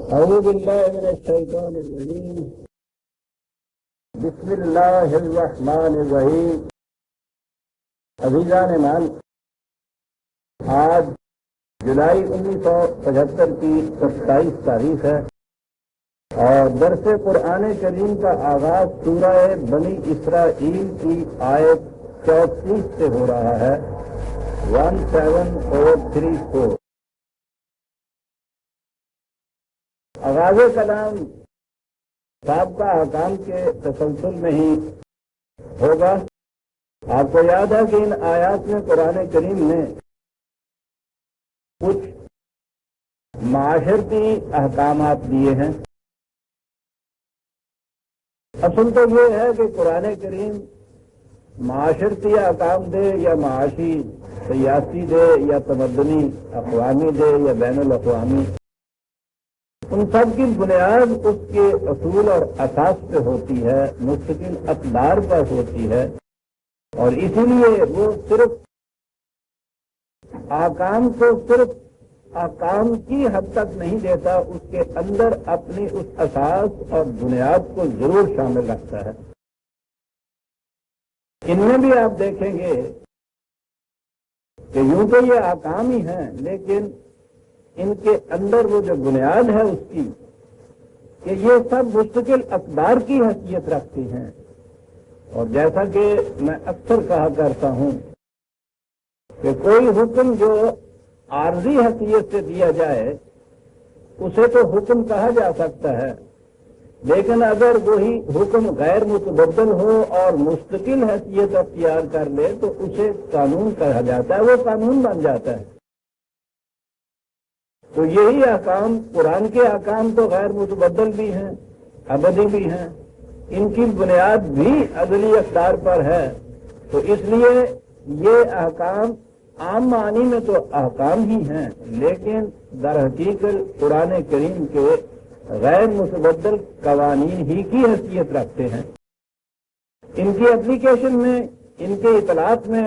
أعوذ بالله من الشيطان الرجيم بسم الله الرحمن الرحیم۔ عزیزان مان، آج جولائی 1975 کی 27 تاریخ ہے اور درس قرآن کریم کا آغاز سورہ بنی اسرائیل کی آیت 34 سے ہو رہا ہے 1734۔ آغاز کلام سابقہ احکام کے تسلسل میں ہی ہوگا۔ آپ کو یاد ہے کہ ان آیات میں قرآن کریم نے کچھ معاشرتی احکامات دیے ہیں۔ اصل تو یہ ہے کہ قرآن کریم معاشرتی احکام دے یا معاشی سیاسی دے یا تمدنی اقوامی دے یا بین الاقوامی، ان سب کی بنیاد اس کے اصول اور اساس پہ ہوتی ہے، مستقل اقدار پر ہوتی ہے، اور اسی لیے وہ صرف آکام کو صرف آکام کی حد تک نہیں دیتا، اس کے اندر اپنی اس اساس اور بنیاد کو ضرور شامل رکھتا ہے۔ ان میں بھی آپ دیکھیں گے کہ یوں تو یہ آکام ہی ہیں، لیکن ان کے اندر وہ جو بنیاد ہے اس کی کہ یہ سب مستقل اقدار کی حیثیت رکھتی ہیں۔ اور جیسا کہ میں اکثر کہا کرتا ہوں کہ کوئی حکم جو عارضی حیثیت سے دیا جائے اسے تو حکم کہا جا سکتا ہے، لیکن اگر وہی حکم غیر متبدل ہو اور مستقل حیثیت اختیار کر لے تو اسے قانون کہا جاتا ہے، وہ قانون بن جاتا ہے۔ تو یہی احکام، قرآن کے احکام تو غیر متبدل بھی ہیں، ابدی بھی ہیں، ان کی بنیاد بھی ازلی اقدار پر ہے۔ تو اس لیے یہ احکام عام معنی میں تو احکام ہی ہیں، لیکن در حقیقت قرآن کریم کے غیر متبدل قوانین ہی کی حیثیت رکھتے ہیں۔ ان کی اپلیکیشن میں، ان کے اطلاعات میں،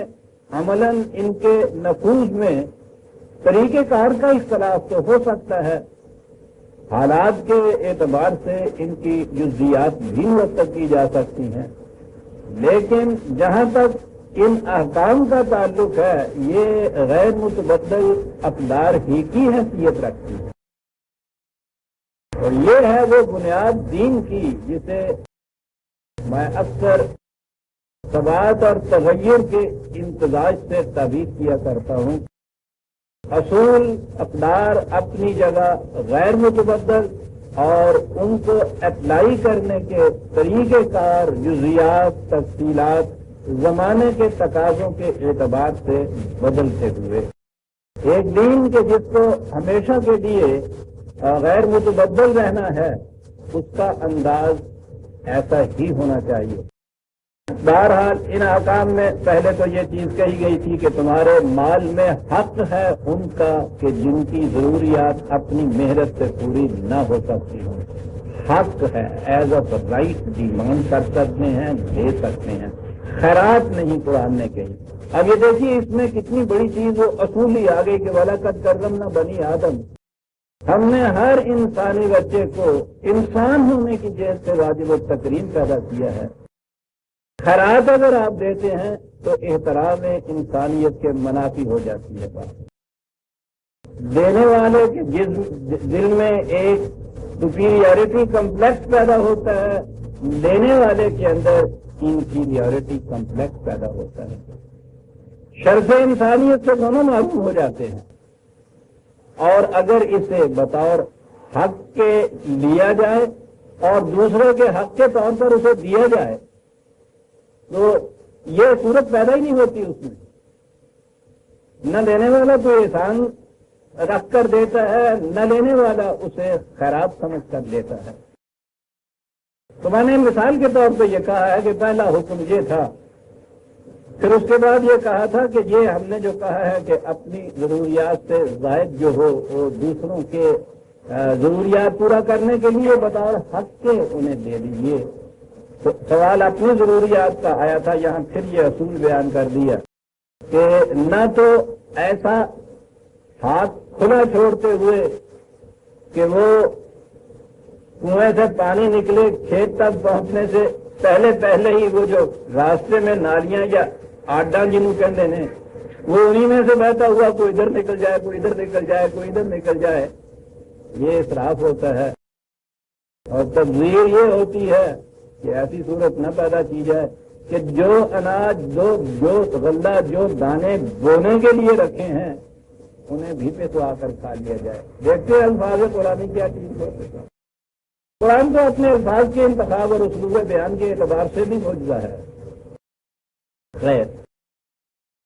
عملاً ان کے نفوذ میں طریقہ کار کا اختلاف تو ہو سکتا ہے، حالات کے اعتبار سے ان کی جزیات بھی مرتب کی جا سکتی ہیں، لیکن جہاں تک ان احکام کا تعلق ہے یہ غیر متبدل اقدار ہی کی حیثیت رکھتی ہے، اور یہ ہے وہ بنیاد دین کی جسے میں اکثر ثبات اور تغیر کے امتزاج سے تعبیر کیا کرتا ہوں۔ اصول اقدار اپنی جگہ غیر متبدل اور ان کو اپلائی کرنے کے طریقہ کار، جزیات، تفصیلات زمانے کے تقاضوں کے اعتبار سے بدلتے ہوئے ایک دین کے جس کو ہمیشہ کے لیے غیر متبدل رہنا ہے اس کا انداز ایسا ہی ہونا چاہیے۔ بہرحال ان احکام میں پہلے تو یہ چیز کہی گئی تھی کہ تمہارے مال میں حق ہے ان کا کہ جن کی ضروریات اپنی محنت سے پوری نہ ہو سکتی ہوں۔ حق ہے، ایز اے رائٹ ڈیمانڈ کر سکتے ہیں، دے سکتے ہیں، خیرات نہیں قرآن نے کہی۔ اب یہ دیکھیے اس میں کتنی بڑی چیز وہ اصول ہی آ گئی کہ وَلَقَدْ كَرَّمْنَا بَنِي آدم۔ ہم نے ہر انسانی بچے کو انسان ہونے کی جہت سے واجب التکریم پیدا کیا ہے۔ خیرات اگر آپ دیتے ہیں تو احترام انسانیت کے منافی ہو جاتی ہے بات۔ دینے والے کے دل میں ایک سپیریورٹی کمپلیکس پیدا ہوتا ہے، لینے والے کے اندر انفیریورٹی کمپلیکس پیدا ہوتا ہے۔ شرف انسانیت سے دونوں معروف ہو جاتے ہیں، اور اگر اسے بطور حق کے لیا جائے اور دوسرے کے حق کے طور پر اسے دیا جائے تو یہ صورت پیدا ہی نہیں ہوتی اس میں۔ نہ دینے والا تو احسان رکھ کر دیتا ہے، نہ لینے والا اسے خیرات سمجھ کر دیتا ہے۔ تو میں نے مثال کے طور پہ یہ کہا ہے کہ پہلا حکم یہ تھا، پھر اس کے بعد یہ کہا تھا کہ یہ ہم نے جو کہا ہے کہ اپنی ضروریات سے زائد جو ہو وہ دوسروں کے ضروریات پورا کرنے کے لیے بطور حق کے انہیں دے دیجیے۔ تو سوال اپنی ضروریات کا آیا تھا، یہاں پھر یہ اصول بیان کر دیا کہ نہ تو ایسا ہاتھ کھلا چھوڑتے ہوئے کہ وہ کنویں سے پانی نکلے کھیت تک پہنچنے سے پہلے ہی وہ جو راستے میں نالیاں یا آڈا جنہوں کہتے ہیں وہ انہی میں سے بہتا ہوا کوئی ادھر نکل جائے، کوئی ادھر نکل جائے، کوئی ادھر نکل جائے، یہ اسراف ہوتا ہے۔ اور تبذیر یہ ہوتی ہے کہ ایسی صورت نہ پیدا کی جائے کہ جو اناج جو غلہ جو دانے بونے کے لیے رکھے ہیں انہیں بھی پہ تو آ کر کھا لیا جائے۔ دیکھتے ہیں الفاظ قرآن کیا چیز ہوتے ہیں۔ قرآن تو اپنے الفاظ کے انتخاب اور اسلوب بیان کے اعتبار سے بھی معجزہ ہے۔ خیر،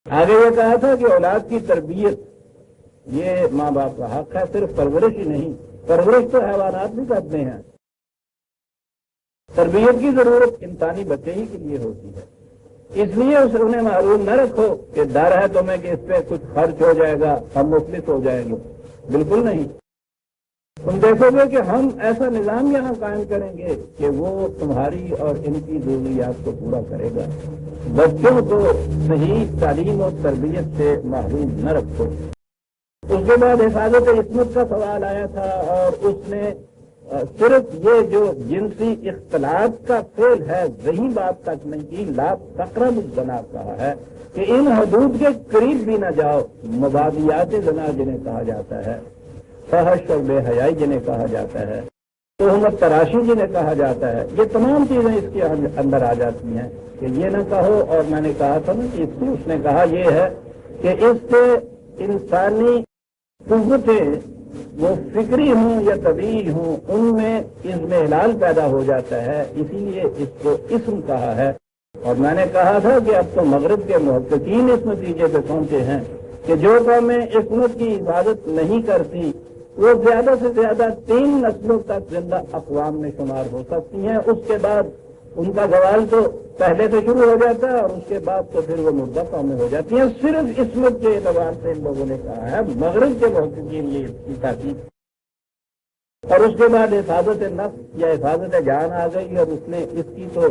آگے یہ کہا تھا کہ اولاد کی تربیت یہ ماں باپ کا حق ہے، صرف پرورش ہی نہیں، پرورش تو حیوانات بھی کرتے ہیں، تربیت کی ضرورت انسانی بچے ہی کے لیے ہوتی ہے۔ اس لیے انہیں معلوم نہ رکھو کہ ڈر ہے تمہیں کہ اس پہ کچھ خرچ ہو جائے گا، ہم مفلس ہو جائیں گے، بالکل نہیں۔ تم دیکھو گے کہ ہم ایسا نظام یہاں قائم کریں گے کہ وہ تمہاری اور ان کی ضروریات کو پورا کرے گا۔ بچوں کو صحیح تعلیم اور تربیت سے محروم نہ رکھو۔ اس کے بعد حفاظت عصمت کا سوال آیا تھا، اور اس نے صرف یہ جو جنسی اختلاط کا فعل ہے وہی بات تک نہیں کی، لا تقربوا الزنا کہا ہے کہ ان حدود کے قریب بھی نہ جاؤ۔ مبادیات زنا جنہیں کہا جاتا ہے، فحش اور بے حیائی جنہیں کہا جاتا ہے، تہمت تراشی جنہیں کہا جاتا ہے، یہ تمام چیزیں اس کے اندر آ جاتی ہیں کہ یہ نہ کہو۔ اور میں نے کہا تھا نا کہ اس نے کہا یہ ہے کہ اس سے انسانی قوتیں وہ فکری ہوں یا طبیعی ہوں ان میں اضمحلال پیدا ہو جاتا ہے، اسی لیے اس کو اسم کہا ہے۔ اور میں نے کہا تھا کہ اب تو مغرب کے محققین اس نتیجے پہ پہنچے ہیں کہ جو قومیں عصمت کی حفاظت نہیں کرتی وہ زیادہ سے زیادہ 3 نسلوں تک زندہ اقوام میں شمار ہو سکتی ہیں، اس کے بعد ان کا زوال تو پہلے سے شروع ہو جاتا ہے اور اس کے بعد تو پھر وہ مردہ قومیں ہو جاتی ہیں۔ صرف عصمت کے اعتبار سے ان لوگوں نے کہا ہے، مغرب کے محققین یہ اس کی تاکید۔ اور اس کے بعد حفاظت نفس یا حفاظت جان آ گئی، اور اس نے اس کی تو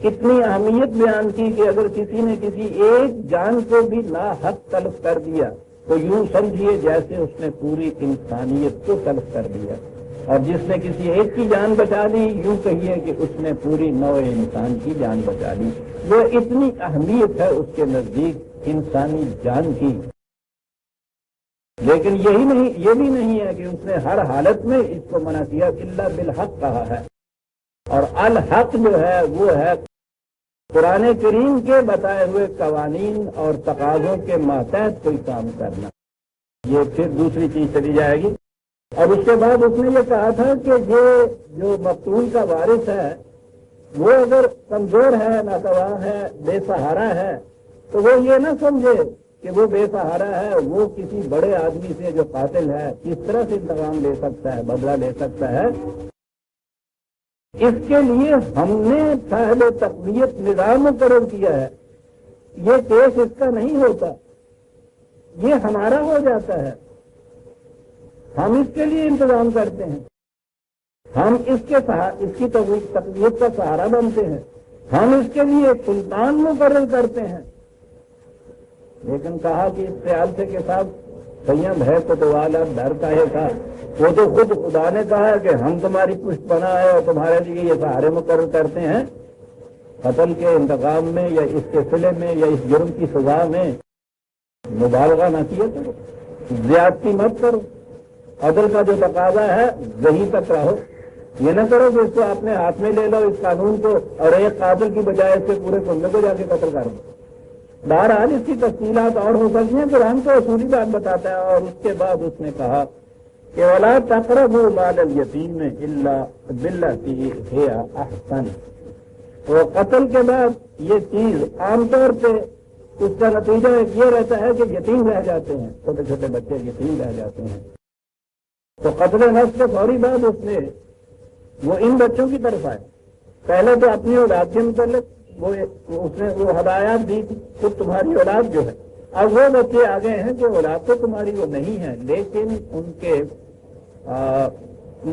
اتنی اہمیت بیان کی کہ اگر کسی نے کسی ایک جان کو بھی ناحق تلف کر دیا تو یوں سمجھیے جیسے اس نے پوری انسانیت کو تلف کر دیا، اور جس نے کسی ایک کی جان بچا لی یوں کہیے کہ اس نے پوری نوع انسان کی جان بچا لی۔ وہ اتنی اہمیت ہے اس کے نزدیک انسانی جان کی۔ لیکن یہ بھی نہیں ہے کہ اس نے ہر حالت میں اس کو منع کیا، الا بالحق کہا ہے۔ اور الحق جو ہے وہ ہے قرآن کریم کے بتائے ہوئے قوانین اور تقاضوں کے ماتحت کوئی کام کرنا، یہ پھر دوسری چیز چلی جائے گی۔ اور اس کے بعد اس نے یہ کہا تھا کہ یہ جو مقتول کا وارث ہے وہ اگر کمزور ہے، ناتواں ہے، بے سہارا ہے تو وہ یہ نہ سمجھے کہ وہ بے سہارا ہے، وہ کسی بڑے آدمی سے جو قاتل ہے کس طرح سے انتقام لے سکتا ہے، بدلہ لے سکتا ہے۔ اس کے لیے ہم نے صاحب تقویت نظام مقرر کیا ہے، یہ کیس اس کا نہیں ہوتا، یہ ہمارا ہو جاتا ہے، ہم اس کے لیے انتظام کرتے ہیں، ہم اس کی تقویت کا سہارا بنتے ہیں، ہم اس کے لیے ایک سلطان مقرر کرتے ہیں۔ لیکن کہا کہ اس خیال سے کہ صاحب سیم ہے تو والا ڈر کا ہے تھا، وہ تو خود خدا نے کہا ہے کہ ہم تمہاری پشت پناہ ہے اور تمہارے لیے یہ سہارے مقرر کرتے ہیں۔ قتل کے انتقام میں یا اس کے صلے میں یا اس جرم کی سزا میں مبالغہ نہ کیا کرو، زیادتی مت کرو، عدل کا جو تقاضا ہے وہی تک رہو، یہ نہ کرو کہ اس کو اپنے ہاتھ میں لے لو اس قانون کو اور ایک قاتل کی بجائے اس کے پورے کنبے کو جا کے قتل کر دو۔ بہرحال اس کی تفصیلات اور ہو سکتی ہیں، قرآن تو اصولی بات بتاتا ہے۔ اور اس کے بعد اس نے کہا کہ وَلَا تَقْرَبُوا مَالَ الْيَتِيمِ إِلَّا بِالَّتِي هِيَ أَحْسَنُ۔ تو قتل کے بعد یہ چیز عام طور پہ اس کا نتیجہ یہ رہتا ہے کہ یتیم رہ جاتے ہیں، چھوٹے چھوٹے بچے یتیم رہ جاتے ہیں۔ تو قتل نفس کے فوری بعد اس نے وہ ان بچوں کی طرف آئے، پہلے تو اپنی اولاد کے متعلق اس نے وہ ہدایات دی خود تمہاری اولاد جو ہے، اب وہ بچے آ گئے ہیں کہ اولاد تو تمہاری وہ نہیں ہے لیکن ان کے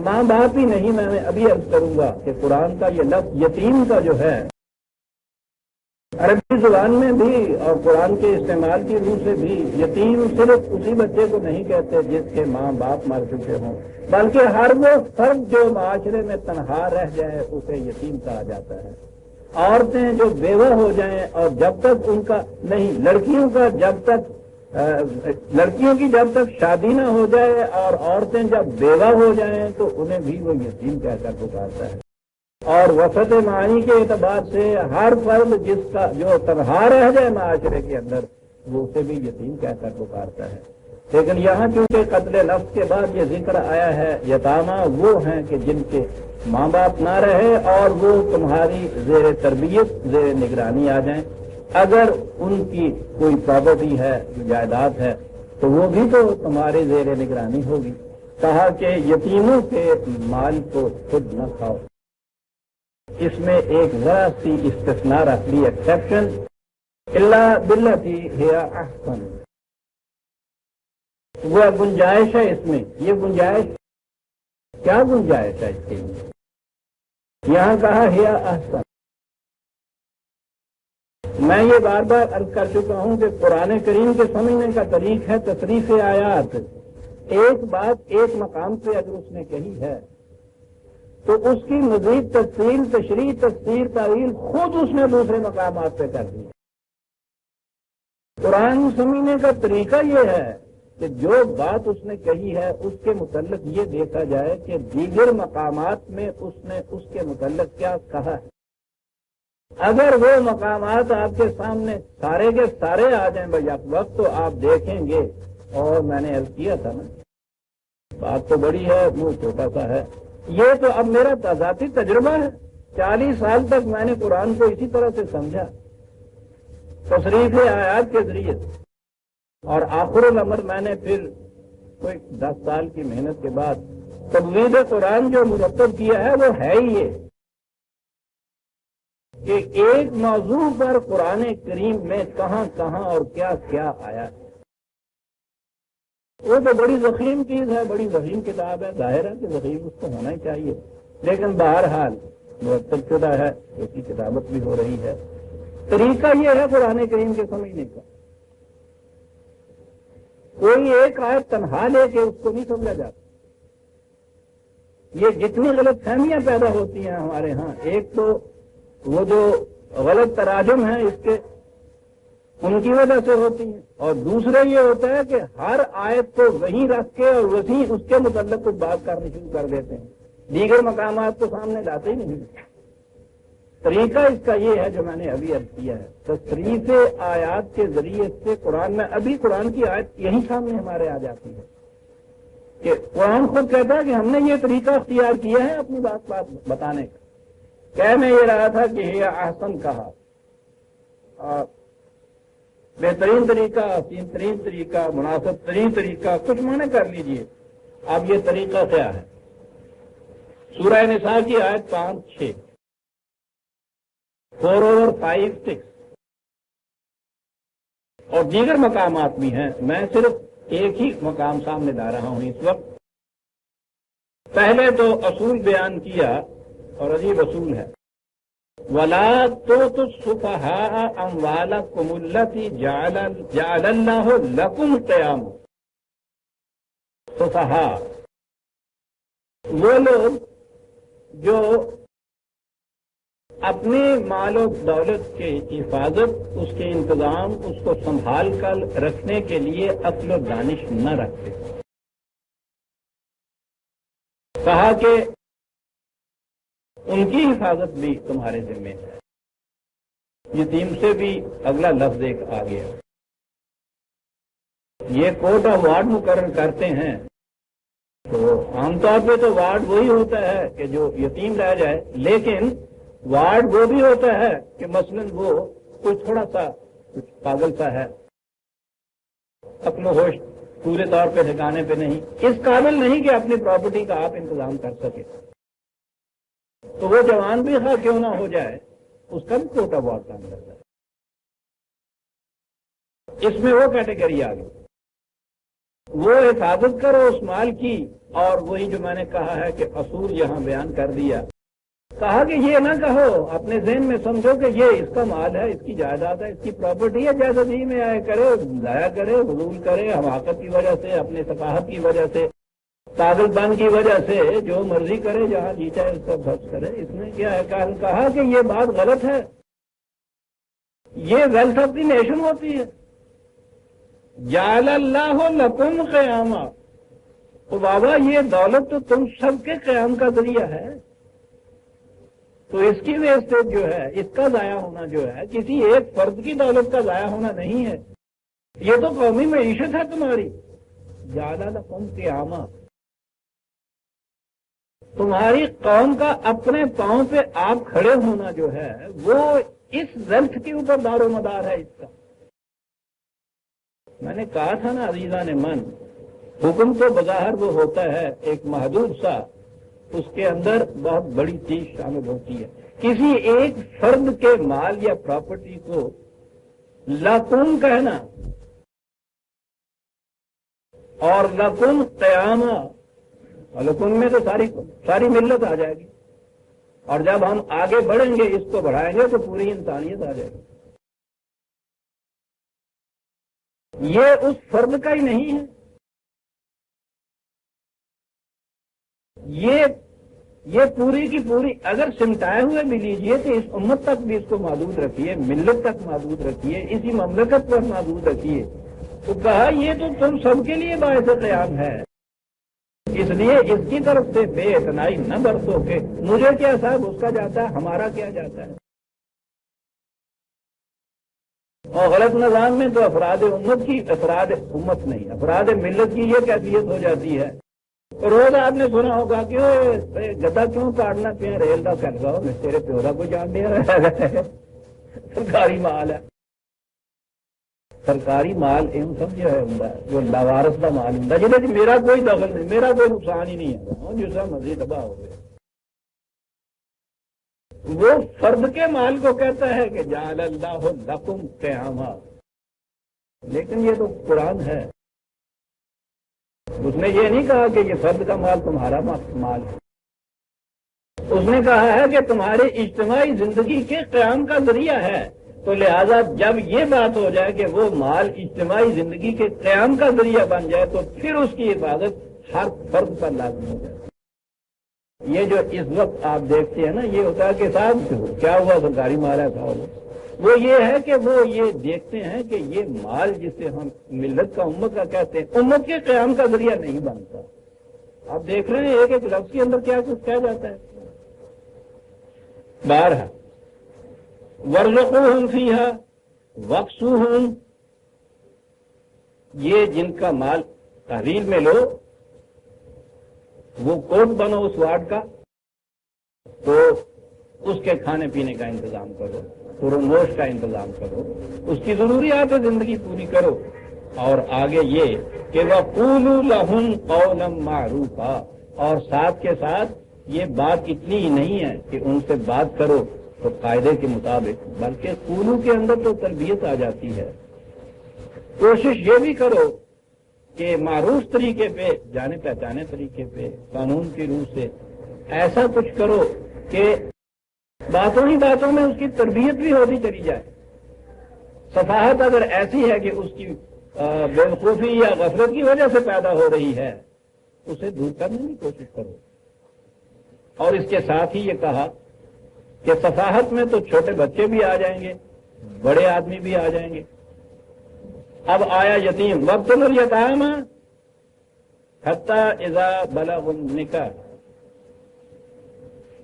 ماں باپ ہی نہیں۔ میں ابھی عرض کروں گا کہ قرآن کا یہ لفظ یتیم کا جو ہے عربی زبان میں بھی اور قرآن کے استعمال کی روح سے بھی یتیم صرف اسی بچے کو نہیں کہتے جس کے ماں باپ مر چکے ہوں، بلکہ ہر وہ فرد جو معاشرے میں تنہا رہ جائے اسے یتیم کہا جاتا ہے۔ عورتیں جو بیوہ ہو جائیں اور جب تک ان کا نہیں، لڑکیوں کی جب تک شادی نہ ہو جائے اور عورتیں جب بیوہ ہو جائیں تو انہیں بھی وہ یتیم کہہ کر پکارتا ہے۔ اور وسط معنی کے اعتبار سے ہر فرد جس کا جو تنہا رہ جائے معاشرے کے اندر وہ اسے بھی یتیم کہہ کر پکارتا ہے۔ لیکن یہاں چونکہ قتل نفس کے بعد یہ ذکر آیا ہے، یتامہ وہ ہیں کہ جن کے ماں باپ نہ رہے اور وہ تمہاری زیر تربیت، زیر نگرانی آ جائیں۔ اگر ان کی کوئی پراپرٹی ہے، جائیداد ہے، تو وہ بھی تو تمہاری زیر نگرانی ہوگی۔ کہا کہ یتیموں کے مال کو خود نہ کھاؤ۔ اس میں ایک ذرا سی استثناء رکھ لی، ایکسیپشن، اللہ باللتی ہے احسن، وہ گنجائش ہے اس میں۔ یہ گنجائش کیا گنجائش ہے اس کے لیے؟ یہاں کہا ہے احسن۔ میں یہ بار بار عرض کر چکا ہوں کہ قرآن کریم کے سمجھنے کا طریق ہے تصریف آیات۔ ایک بات ایک مقام پہ اگر اس نے کہی ہے تو اس کی مزید تفصیل، تشریح، تفسیر، تعویل خود اس نے دوسرے مقامات پہ کر دی۔ قرآن سمجھنے کا طریقہ یہ ہے کہ جو بات اس نے کہی ہے اس کے متعلق یہ دیکھا جائے کہ دیگر مقامات میں اس نے اس کے متعلق کیا کہا ہے۔ اگر وہ مقامات آپ کے سامنے سارے کے سارے آ جائیں بیک وقت تو آپ دیکھیں گے، اور میں نے عرض کیا تھا نا، بات تو بڑی ہے، منہ چھوٹا سا ہے۔ یہ تو اب میرا ذاتی تجربہ ہے، 40 سال تک میں نے قرآن کو اسی طرح سے سمجھا، تصریف آیات کے ذریعے، اور آخر الامر میں نے پھر کوئی 10 سال کی محنت کے بعد تجوید قرآن جو مرتب کیا ہے وہ ہے ہی یہ کہ ایک موضوع پر قرآن کریم میں کہاں کہاں اور کیا کیا آیا ہے۔ وہ تو بڑی ضخیم چیز ہے، بڑی ضخیم کتاب ہے، ظاہر ہے کہ ضخیم اس کو ہونا ہی چاہیے، لیکن بہرحال مرتب شدہ ہے، اس کی کتابت بھی ہو رہی ہے۔ طریقہ یہ ہے قرآن کریم کے سمجھنے کا، کوئی ایک آیت تنہا لے کے اس کو نہیں سمجھا جاتا۔ یہ جتنی غلط فہمیاں پیدا ہوتی ہیں ہمارے ہاں، ایک تو وہ جو غلط تراجم ہیں اس کے، ان کی وجہ سے ہوتی ہیں، اور دوسرا یہ ہوتا ہے کہ ہر آیت کو وہیں رکھ کے اور وہیں اس کے متعلق کچھ بات کرنی شروع کر دیتے ہیں، دیگر مقامات کو سامنے لاتے ہی نہیں۔ طریقہ اس کا یہ ہے جو میں نے ابھی عرض کیا ہے، تصریف آیات کے ذریعے سے قرآن میں ابھی قرآن کی آیت یہیں سامنے ہمارے آ جاتی ہے کہ قرآن خود کہتا ہے کہ ہم نے یہ طریقہ اختیار کیا ہے اپنی بات بتانے کا۔ کہہ میں یہ رہا تھا کہ یہ احسن کہا، اور بہترین طریقہ، حسین ترین طریقہ، مناسب ترین طریقہ، کچھ معنی کر لیجئے۔ اب یہ طریقہ کیا ہے؟ سورہ نساء کی آیت 5، 6، 4 اور 5، 6 اور دیگر مقامات بھی ہیں، میں صرف ایک ہی مقام سامنے لا رہا ہوں اس وقت۔ پہلے تو اصول بیان کیا، اور عجیب اصول ہے، وَلَا تُؤْتُوا السُّفَهَاءَ أَمْوَالَكُمُ الَّتِي جَعَلَ اللَّهُ لَكُمْ قِيَامًا۔ سفہاء وہ لوگ جو اپنے مال و دولت کی حفاظت، اس کے انتظام، اس کو سنبھال کر رکھنے کے لیے عقل و دانش نہ رکھتے، کہا کہ ان کی حفاظت بھی تمہارے ذمہ ہے۔ یتیم سے بھی اگلا لفظ ایک آ گیا۔ یہ کوٹ آف وارڈ مقرر کرتے ہیں تو عام طور پہ تو وارڈ وہی ہوتا ہے کہ جو یتیم رہ جائے، لیکن وارڈ وہ بھی ہوتا ہے کہ مثلاً وہ کوئی تھوڑا سا کچھ پاگل سا ہے، عقل و ہوش پورے طور پہ ٹھکانے پہ نہیں، اس قابل نہیں کہ اپنی پراپرٹی کا آپ انتظام کر سکے، تو وہ جوان بھی خواہ کیوں نہ ہو جائے، اس کا بھی کوٹا وارڈ کام کرتا ہے۔ اس میں وہ کیٹیگری آ گئی، وہ حفاظت کرو اس مال کی، اور وہی جو میں نے کہا ہے کہ اصول یہاں بیان کر دیا کہا کہ یہ نہ کہو، اپنے ذہن میں سمجھو کہ یہ اس کا مال ہے، اس کی جائیداد ہے، اس کی پراپرٹی ہے، جیسا جی میں آئے کرے، ضائع کرے، حصول کرے، حماقت کی وجہ سے، اپنے ثقافت کی وجہ سے، پاگل پن کی وجہ سے جو مرضی کرے، جہاں جی چاہے اس پر خرچ کرے۔ اس میں کیا ہے، کہا کہ یہ بات غلط ہے، یہ ویلتھ آف دی نیشن ہوتی ہے۔ جعل اللہ لکم قیاما، تو بابا یہ دولت تو تم سب کے قیام کا ذریعہ ہے، تو اس کی ویسٹیج جو ہے، اس کا ضائع ہونا جو ہے، کسی ایک فرد کی دولت کا ضائع ہونا نہیں ہے، یہ تو قومی معیشت ہے تمہاری۔ جعل لکم قیاما، تمہاری قوم کا اپنے پاؤں پہ آپ کھڑے ہونا جو ہے وہ اس ویلتھ کے اوپر دار و مدار ہے اس کا۔ میں نے کہا تھا نا عزیزان من، حکم تو بظاہر وہ ہوتا ہے ایک محدود سا، اس کے اندر بہت بڑی چیز شامل ہوتی ہے۔ کسی ایک فرد کے مال یا پراپرٹی کو لکم کہنا اور لکم قیاما، لکم میں تو ساری ملت آ جائے گی، اور جب ہم آگے بڑھیں گے، اس کو بڑھائیں گے تو پوری انسانیت آ جائے گی۔ یہ اس فرد کا ہی نہیں ہے، یہ پوری کی پوری، اگر سمٹائے ہوئے بھی لیجئے تو اس امت تک بھی اس کو محدود رکھیے، ملت تک محدود رکھیے، اسی مملکت پر محدود رکھیے، تو کہا یہ تو تم سب کے لیے باعث قیام ہے، اس لیے اس کی طرف سے بے اعتنائی نہ برتو کہ مجھے کیا صاحب اس کا جاتا ہے، ہمارا کیا جاتا ہے۔ اور غلط نظام میں تو افراد امت نہیں، افراد ملت کی یہ کیفیت ہو جاتی ہے۔ روز آپ نے سنا ہوگا کہ گدا کیوں کاٹنا پیا ریل کا کر گا، تیرے پیودا کو جان دیا رہا ہے، سرکاری مال ہے، سرکاری مال ایم سمجھا ہے ہوں جو لاوارس کا مال ہوں جی میرا کوئی دخل نہیں، میرا کوئی نقصان ہی نہیں ہے، جس کا مزید تباہ ہو گیا۔ وہ فرد کے مال کو کہتا ہے کہ جعل اللہ لکم قیاما، لیکن یہ تو قرآن ہے، اس نے یہ نہیں کہا کہ یہ فرد کا مال تمہارا مال ہے، اس نے کہا ہے کہ تمہاری اجتماعی زندگی کے قیام کا ذریعہ ہے، تو لہذا جب یہ بات ہو جائے کہ وہ مال اجتماعی زندگی کے قیام کا ذریعہ بن جائے تو پھر اس کی حفاظت ہر فرد پر لازم ہو جائے۔ یہ جو اس وقت آپ دیکھتے ہیں نا، یہ ہوتا ہے کہ صاحب کیا ہوا، سرکاری مال ہے، کیا ہوا، وہ یہ ہے کہ وہ یہ دیکھتے ہیں کہ یہ مال جسے ہم ملت کا، امت کا کہتے ہیں، امت کے قیام کا ذریعہ نہیں بنتا۔ آپ دیکھ رہے ہیں ایک ایک لفظ کے اندر کیا کچھ کہا جاتا ہے۔ بارہ وَارْزُقُوهُمْ فِيهَا وَاكْسُوهُمْ، یہ جن کا مال تحویل میں لو، وہ کوٹ بنو اس وارڈ کا، تو اس کے کھانے پینے کا انتظام کرو، پرنوش کا انتظام کرو، اس کی ضروریات زندگی پوری کرو، اور آگے یہ کہ وَقُولُوا لَهُمْ قَوْلًا مَعْرُوفًا، اور ساتھ کے ساتھ یہ بات اتنی ہی نہیں ہے کہ ان سے بات کرو تو قاعدے کے مطابق، بلکہ قولو کے اندر تو تربیت آ جاتی ہے۔ کوشش یہ بھی کرو کہ معروف طریقے پہ، جانے پہچانے طریقے پہ، قانون کی روح سے ایسا کچھ کرو کہ باتوں ہی باتوں میں اس کی تربیت بھی ہوتی چلی جائے۔ صفاحت اگر ایسی ہے کہ اس کی بے وقوفی یا غفلت کی وجہ سے پیدا ہو رہی ہے، اسے دور کرنے کی کوشش کرو۔ اور اس کے ساتھ ہی یہ کہا کہ صفاحت میں تو چھوٹے بچے بھی آ جائیں گے، بڑے آدمی بھی آ جائیں گے۔ اب آیا یتیم، وابتلوا الیتام حتی اذا بلغوا النکاح،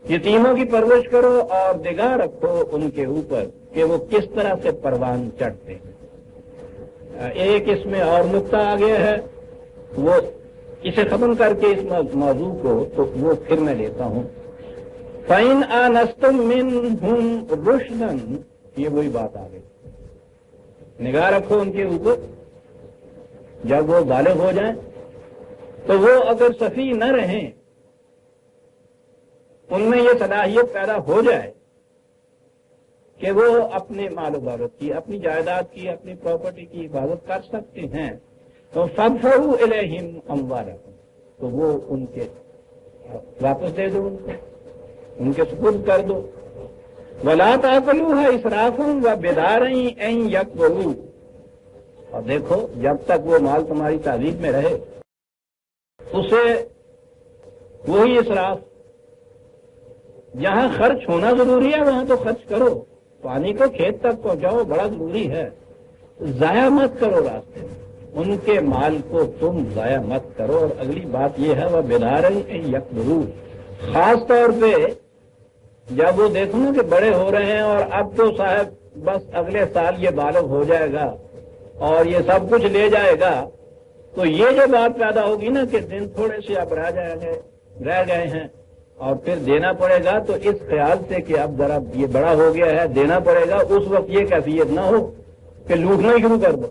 یتیموں کی پرورش کرو اور نگاہ رکھو ان کے اوپر کہ وہ کس طرح سے پروان چڑھتے ہیں۔ ایک اس میں اور نقطہ آ گیا ہے، وہ اسے ختم کر کے اس موضوع کو تو وہ پھر میں لیتا ہوں۔ فَإِنْ آنَسْتُم مِّنْهُمْ رُشْدًا، یہ وہی بات آ گئی، نگاہ رکھو ان کے اوپر، جب وہ بالغ ہو جائیں تو وہ اگر سفیہ نہ رہیں، ان میں یہ صلاحیت پیدا ہو جائے کہ وہ اپنے مال و دولت کی، اپنی جائیداد کی، اپنی پراپرٹی کی حفاظت کر سکتے ہیں، تو فَادْفَعُوا إِلَيْهِمْ أَمْوَالَهُمْ، تو وہ ان کے واپس دے دو ان کو، ان کے سپرد کر دو. وَلَا تَأْكُلُوهَا إِسْرَافًا وَبِدَارًا أَن يَكْبُرُوا. اور دیکھو جب تک وہ مال تمہاری تعلیم میں رہے اسے وہی اسراف، جہاں خرچ ہونا ضروری ہے وہاں تو خرچ کرو، پانی کو کھیت تک پہنچاؤ بڑا ضروری ہے، ضائع مت کرو راستے میں، ان کے مال کو تم ضائع مت کرو. اور اگلی بات یہ ہے وہ بِدَارًا أَن يَكْبُرُوا، خاص طور پہ جب وہ دیکھو نا کہ بڑے ہو رہے ہیں اور اب تو صاحب بس اگلے سال یہ بالغ ہو جائے گا اور یہ سب کچھ لے جائے گا، تو یہ جو بات پیدا ہوگی نا کہ دن تھوڑے سے اب رہ گئے ہیں اور پھر دینا پڑے گا، تو اس خیال سے کہ اب ذرا یہ بڑا ہو گیا ہے دینا پڑے گا، اس وقت یہ کیفیت نہ ہو کہ لوٹنا ہی شروع کر دو.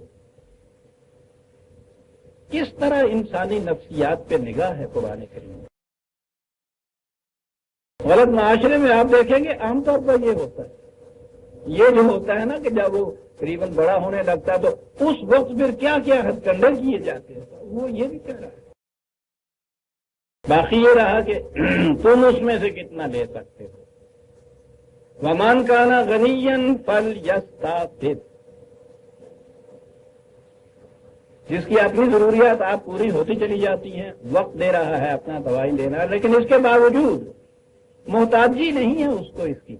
کس طرح انسانی نفسیات پہ نگاہ ہے قرآن کریم میں. غلط معاشرے میں آپ دیکھیں گے عام طور پر یہ ہوتا ہے، یہ جو ہوتا ہے نا کہ جب وہ قریباً بڑا ہونے لگتا ہے تو اس وقت پھر کیا کیا ہتھ کنڈے کیے جاتے ہیں، وہ یہ بھی کہہ رہا ہے. باقی یہ رہا کہ تم اس میں سے کتنا لے سکتے ہو. وَمَنْ كَانَ غَنِيًّا فَلْيَسْتَعْفِفْ، جس کی اپنی ضروریات آپ پوری ہوتی چلی جاتی ہیں، وقت دے رہا ہے، اپنا دوائی لینا، لیکن اس کے باوجود محتاجی نہیں ہے اس کو اس کی،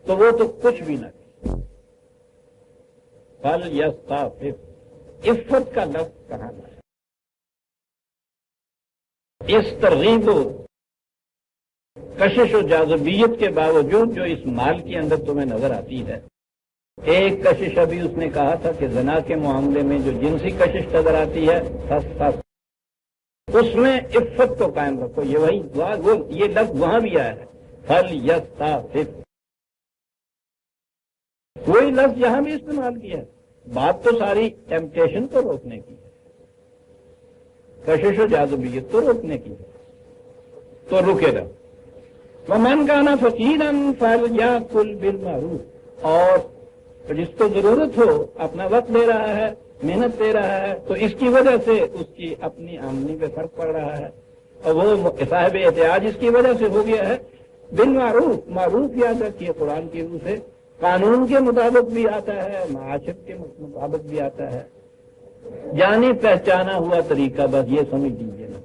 تو وہ تو کچھ بھی نہ کرے. فَلْيَسْتَعْفِفْ، عفت کا لفظ کہاں ہے؟ اس ترغیب و کشش و جاذبیت کے باوجود جو اس مال کے اندر تمہیں نظر آتی ہے، ایک کشش ابھی اس نے کہا تھا کہ زنا کے معاملے میں جو جنسی کشش نظر آتی ہے اس میں عفت کو قائم رکھو. یہ وہی یہ لفظ وہاں بھی آیا ہے فَلْيَسْتَعْفِفْ، وہی لفظ یہاں بھی استعمال کیا ہے. بات تو ساری ٹیمپٹیشن کو روکنے کی ہے، کشش و جاذبیت کو روکنے کی ہے، تو رکے گا. وَمَنْ كَانَ فَقِيرًا فَلْيَأْكُلْ بِالْمَعْرُوفِ، اور جس کو ضرورت ہو اپنا وقت دے رہا ہے، محنت دے رہا ہے، تو اس کی وجہ سے اس کی اپنی آمدنی پہ فرق پڑ رہا ہے، اور وہ صاحب احتیاج اس کی وجہ سے ہو گیا ہے. بالمعروف، معروف یاد رکھیے قرآن کی روح سے قانون کے مطابق بھی آتا ہے، معاشرت کے مطابق بھی آتا ہے، جانی پہچانا ہوا طریقہ، بس یہ سمجھ لیجیے نا.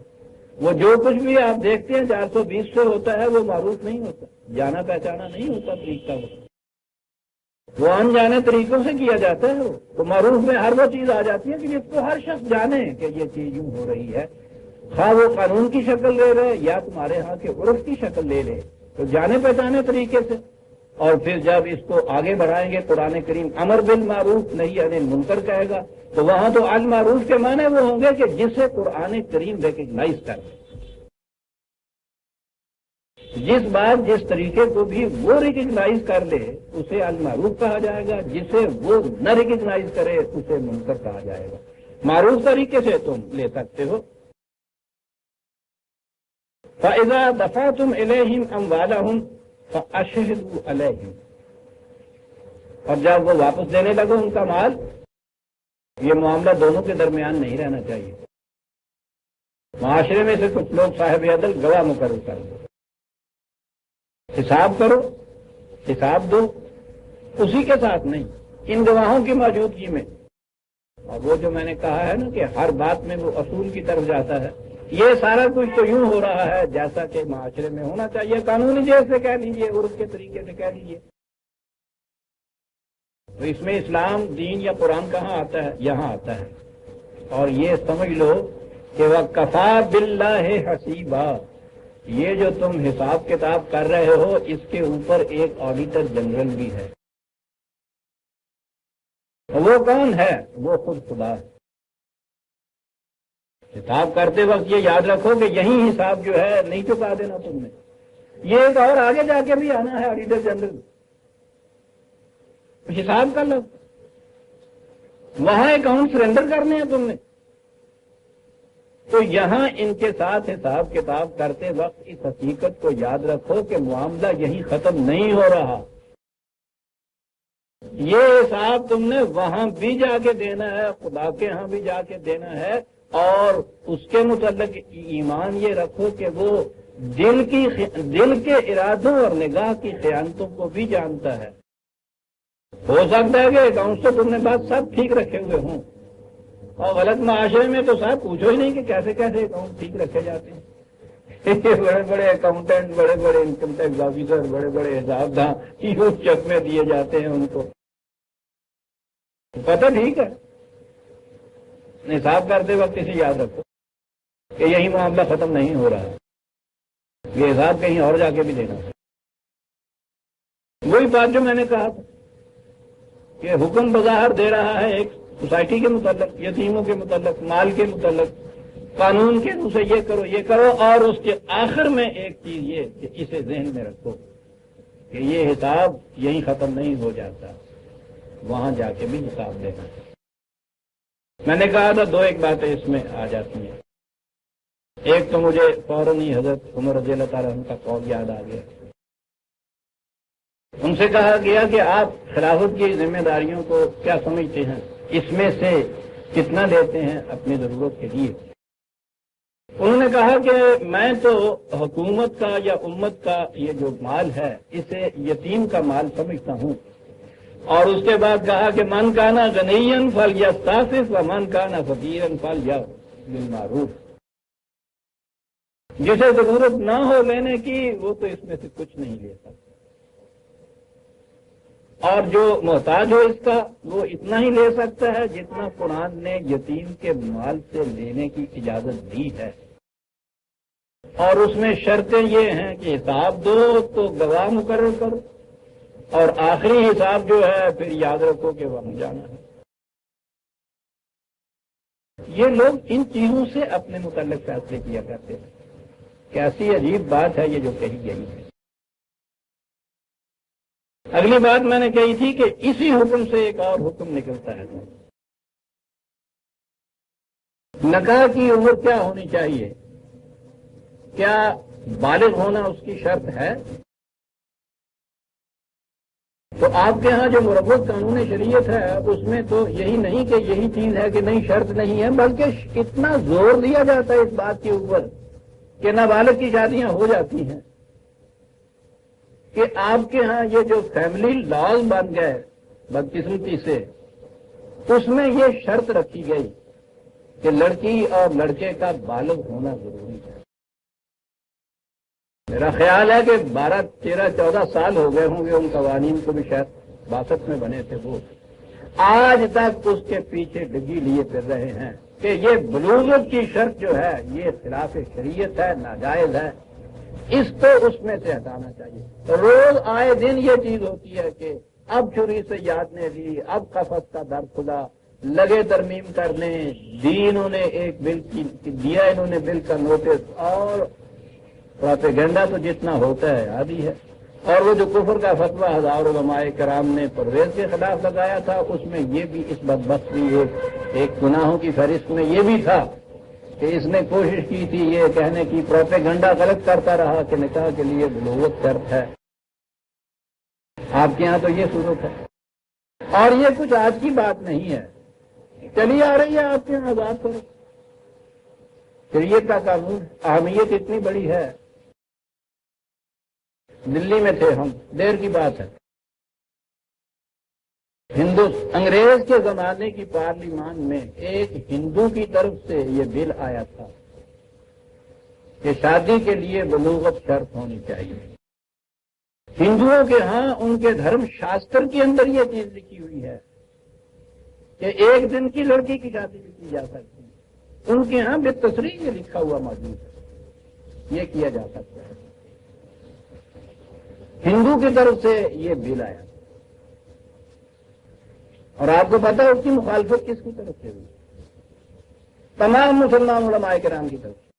وہ جو کچھ بھی آپ دیکھتے ہیں 420 سے ہوتا ہے وہ معروف نہیں ہوتا، جانا پہچانا نہیں ہوتا طریقہ، وہ انجانے طریقوں سے کیا جاتا ہے. تو معروف میں ہر وہ چیز آ جاتی ہے کہ جس کو ہر شخص جانے کہ یہ چیز یوں ہو رہی ہے، خواہ وہ قانون کی شکل لے رہے یا تمہارے ہاں کے عرف کی شکل لے لے، تو جانے پہچانے طریقے سے. اور پھر جب اس کو آگے بڑھائیں گے قرآن کریم امر بالمعروف نہی عن المنکر کہے گا، تو وہاں تو المعروف کے معنی وہ ہوں گے کہ جسے قرآن کریم ریکگنائز کر دے، جس بات جس طریقے کو بھی وہ ریکگنائز کر لے اسے المعروف کہا جائے گا، جسے وہ نہ ریکگنائز کرے اسے منکر کہا جائے گا. معروف طریقے سے تم لے سکتے ہو. فَإِذَا دَفَعْتُمْ إِلَيْهِمْ أَمْوَالَهُمْ فَأَشْهِدُوا عَلَيْهِمْ، اور جب وہ واپس دینے لگو ان کا مال، یہ معاملہ دونوں کے درمیان نہیں رہنا چاہیے. معاشرے میں سے کچھ لوگ صاحب عدل گواہ مقرر کر دو، حساب کرو، حساب دو، اسی کے ساتھ نہیں، ان گواہوں کی موجودگی میں. اور وہ جو میں نے کہا ہے نا کہ ہر بات میں وہ اصول کی طرف جاتا ہے، یہ سارا کچھ تو یوں ہو رہا ہے جیسا کہ معاشرے میں ہونا چاہیے، قانونی جیسے کہہ لیجیے، عرف کے طریقے سے کہہ لیجیے. تو اس میں اسلام دین یا قرآن کہاں آتا ہے؟ یہاں آتا ہے. اور یہ سمجھ لو کہ وَكَفَى بِاللَّهِ حَسِيبًا، یہ جو تم حساب کتاب کر رہے ہو اس کے اوپر ایک آڈیٹر جنرل بھی ہے. وہ کون ہے؟ وہ خود خدا ہے. حساب کرتے وقت یہ یاد رکھو کہ یہی حساب جو ہے نہیں چکا دینا تم نے. یہ ایک اور آگے جا کے بھی آنا ہے آڈیٹر جنرل، حساب کا لفظ، وہاں اکاؤنٹ سرنڈر کرنے ہیں تم نے. تو یہاں ان کے ساتھ حساب کتاب کرتے وقت اس حقیقت کو یاد رکھو کہ معاملہ یہی ختم نہیں ہو رہا، یہ حساب تم نے وہاں بھی جا کے دینا ہے، خدا کے ہاں بھی جا کے دینا ہے. اور اس کے متعلق ایمان یہ رکھو کہ وہ دل کے ارادوں اور نگاہ کی خیانتوں کو بھی جانتا ہے۔ ہو سکتا ہے کہ اکاؤنٹ سے تم نے بات سب ٹھیک رکھے ہوئے ہوں، اور غلط معاشرے میں تو صاحب پوچھو ہی نہیں کہ کیسے کیسے اکاؤنٹ ٹھیک رکھے جاتے ہیں۔ بڑے بڑے اکاؤنٹنٹ، بڑے بڑے انکم ٹیکس آفیسر، بڑے بڑے حساب داں یہ چکمے دیے جاتے ہیں ان کو، پتہ ٹھیک ہے، حساب کرتے وقت اسے یاد رکھو کہ یہی معاملہ ختم نہیں ہو رہا ہے، یہ حساب کہیں اور جا کے بھی دینا ہے۔ وہی بات جو میں نے کہا تھا کہ حکم بظاہر دے رہا ہے ایک سوسائٹی کے متعلق، یتیموں کے متعلق، مال کے متعلق، قانون کے منہ سے یہ کرو، اور اس کے آخر میں ایک چیز یہ کہ اسے ذہن میں رکھو کہ یہ حساب یہیں ختم نہیں ہو جاتا، وہاں جا کے بھی حساب دینا۔ میں نے کہا تھا دو ایک باتیں اس میں آ جاتی ہیں۔ ایک تو مجھے فوراً ہی حضرت عمر رضی اللہ تعالیٰ عنہ کا قول یاد آ گیا۔ ان سے کہا گیا کہ آپ خلافت کی ذمہ داریوں کو کیا سمجھتے ہیں، اس میں سے کتنا لیتے ہیں اپنی ضرورت کے لیے؟ انہوں نے کہا کہ میں تو حکومت کا یا امت کا یہ جو مال ہے اسے یتیم کا مال سمجھتا ہوں، اور اس کے بعد کہا کہ من کانا غنیًا فلیستعفف ومن کانا فقیرًا فلیأمر بالمعروف، جسے ضرورت نہ ہو لینے کی وہ تو اس میں سے کچھ نہیں لے سکتا، اور جو محتاج ہو اس کا وہ اتنا ہی لے سکتا ہے جتنا قرآن نے یتیم کے مال سے لینے کی اجازت دی ہے، اور اس میں شرطیں یہ ہیں کہ حساب دو تو گواہ مقرر کرو، اور آخری حساب جو ہے پھر یاد رکھو کہ وہاں جانا ہے۔ یہ لوگ ان چیزوں سے اپنے متعلق فیصلے کیا کرتے ہیں۔ کیسی عجیب بات ہے یہ جو کہی گئی ہے۔ اگلی بات میں نے کہی تھی کہ اسی حکم سے ایک اور حکم نکلتا ہے۔ نکاح کی عمر کیا ہونی چاہیے؟ کیا بالغ ہونا اس کی شرط ہے؟ تو آپ کے ہاں جو مربوط قانون شریعت ہے اس میں تو یہی نہیں کہ یہی چیز ہے کہ نہیں شرط نہیں ہے، بلکہ اتنا زور دیا جاتا ہے اس بات کے اوپر کہ نابالغ کی شادیاں ہو جاتی ہیں کہ آپ کے ہاں یہ جو فیملی لاز بن گئے بدقسمتی سے، اس میں یہ شرط رکھی گئی کہ لڑکی اور لڑکے کا بالغ ہونا ضروری ہے۔ میرا خیال ہے کہ 12، 13، 14 سال ہو گئے ہوں گے ان قوانین کو بھی، شاید 62 میں بنے تھے وہ، آج تک اس کے پیچھے ڈگی لیے پھر رہے ہیں کہ یہ بلوغت کی شرط جو ہے یہ خلاف شریعت ہے، ناجائز ہے، اس کو اس میں سے ہٹانا چاہیے۔ روز آئے دن یہ چیز ہوتی ہے کہ اب چھری سے یاد نے لی، اب قفس کا در کھلا، لگے ترمیم کرنے، انہوں نے ایک بل دیا، انہوں نے بل کا نوٹس، اور پروپیگنڈا تو جتنا ہوتا ہے عادی ہے۔ اور وہ جو کفر کا فتویٰ ہزار علماء کرام نے پرویز کے خلاف لگایا تھا، اس میں یہ بھی اس بدبخت کی ایک گناہوں کی فہرست میں یہ بھی تھا کہ اس نے کوشش کی تھی یہ کہنے کی، پروپیگنڈا غلط کرتا رہا کہ نکاح کے لیے بلوغت شرط ہے۔ آپ کے ہاں تو یہ صورت ہے، اور یہ کچھ آج کی بات نہیں ہے، چلی آ رہی ہے آپ کے یہاں آزاد کرو۔ شریعت کا قانون اہمیت اتنی بڑی ہے۔ دلی میں تھے ہم، دیر کی بات ہے، انگریز کے زمانے کی پارلیمان میں ایک ہندو کی طرف سے یہ بل آیا تھا کہ شادی کے لیے بلوغت شرط ہونی چاہیے۔ ہندوؤں کے ہاں ان کے دھرم شاستر کے اندر یہ چیز لکھی ہوئی ہے کہ ایک دن کی لڑکی کی شادی بھی کی جا سکتی ہے، ان کے ہاں بالتصریح یہ لکھا ہوا موجود ہے، یہ کیا جا سکتا ہے۔ ہندو کی طرف سے یہ بل آیا، اور آپ کو پتا ہے اس کی مخالفت کس کی طرف سے ہوئی؟ تمام مسلمان علماء کرام کی طرف سے۔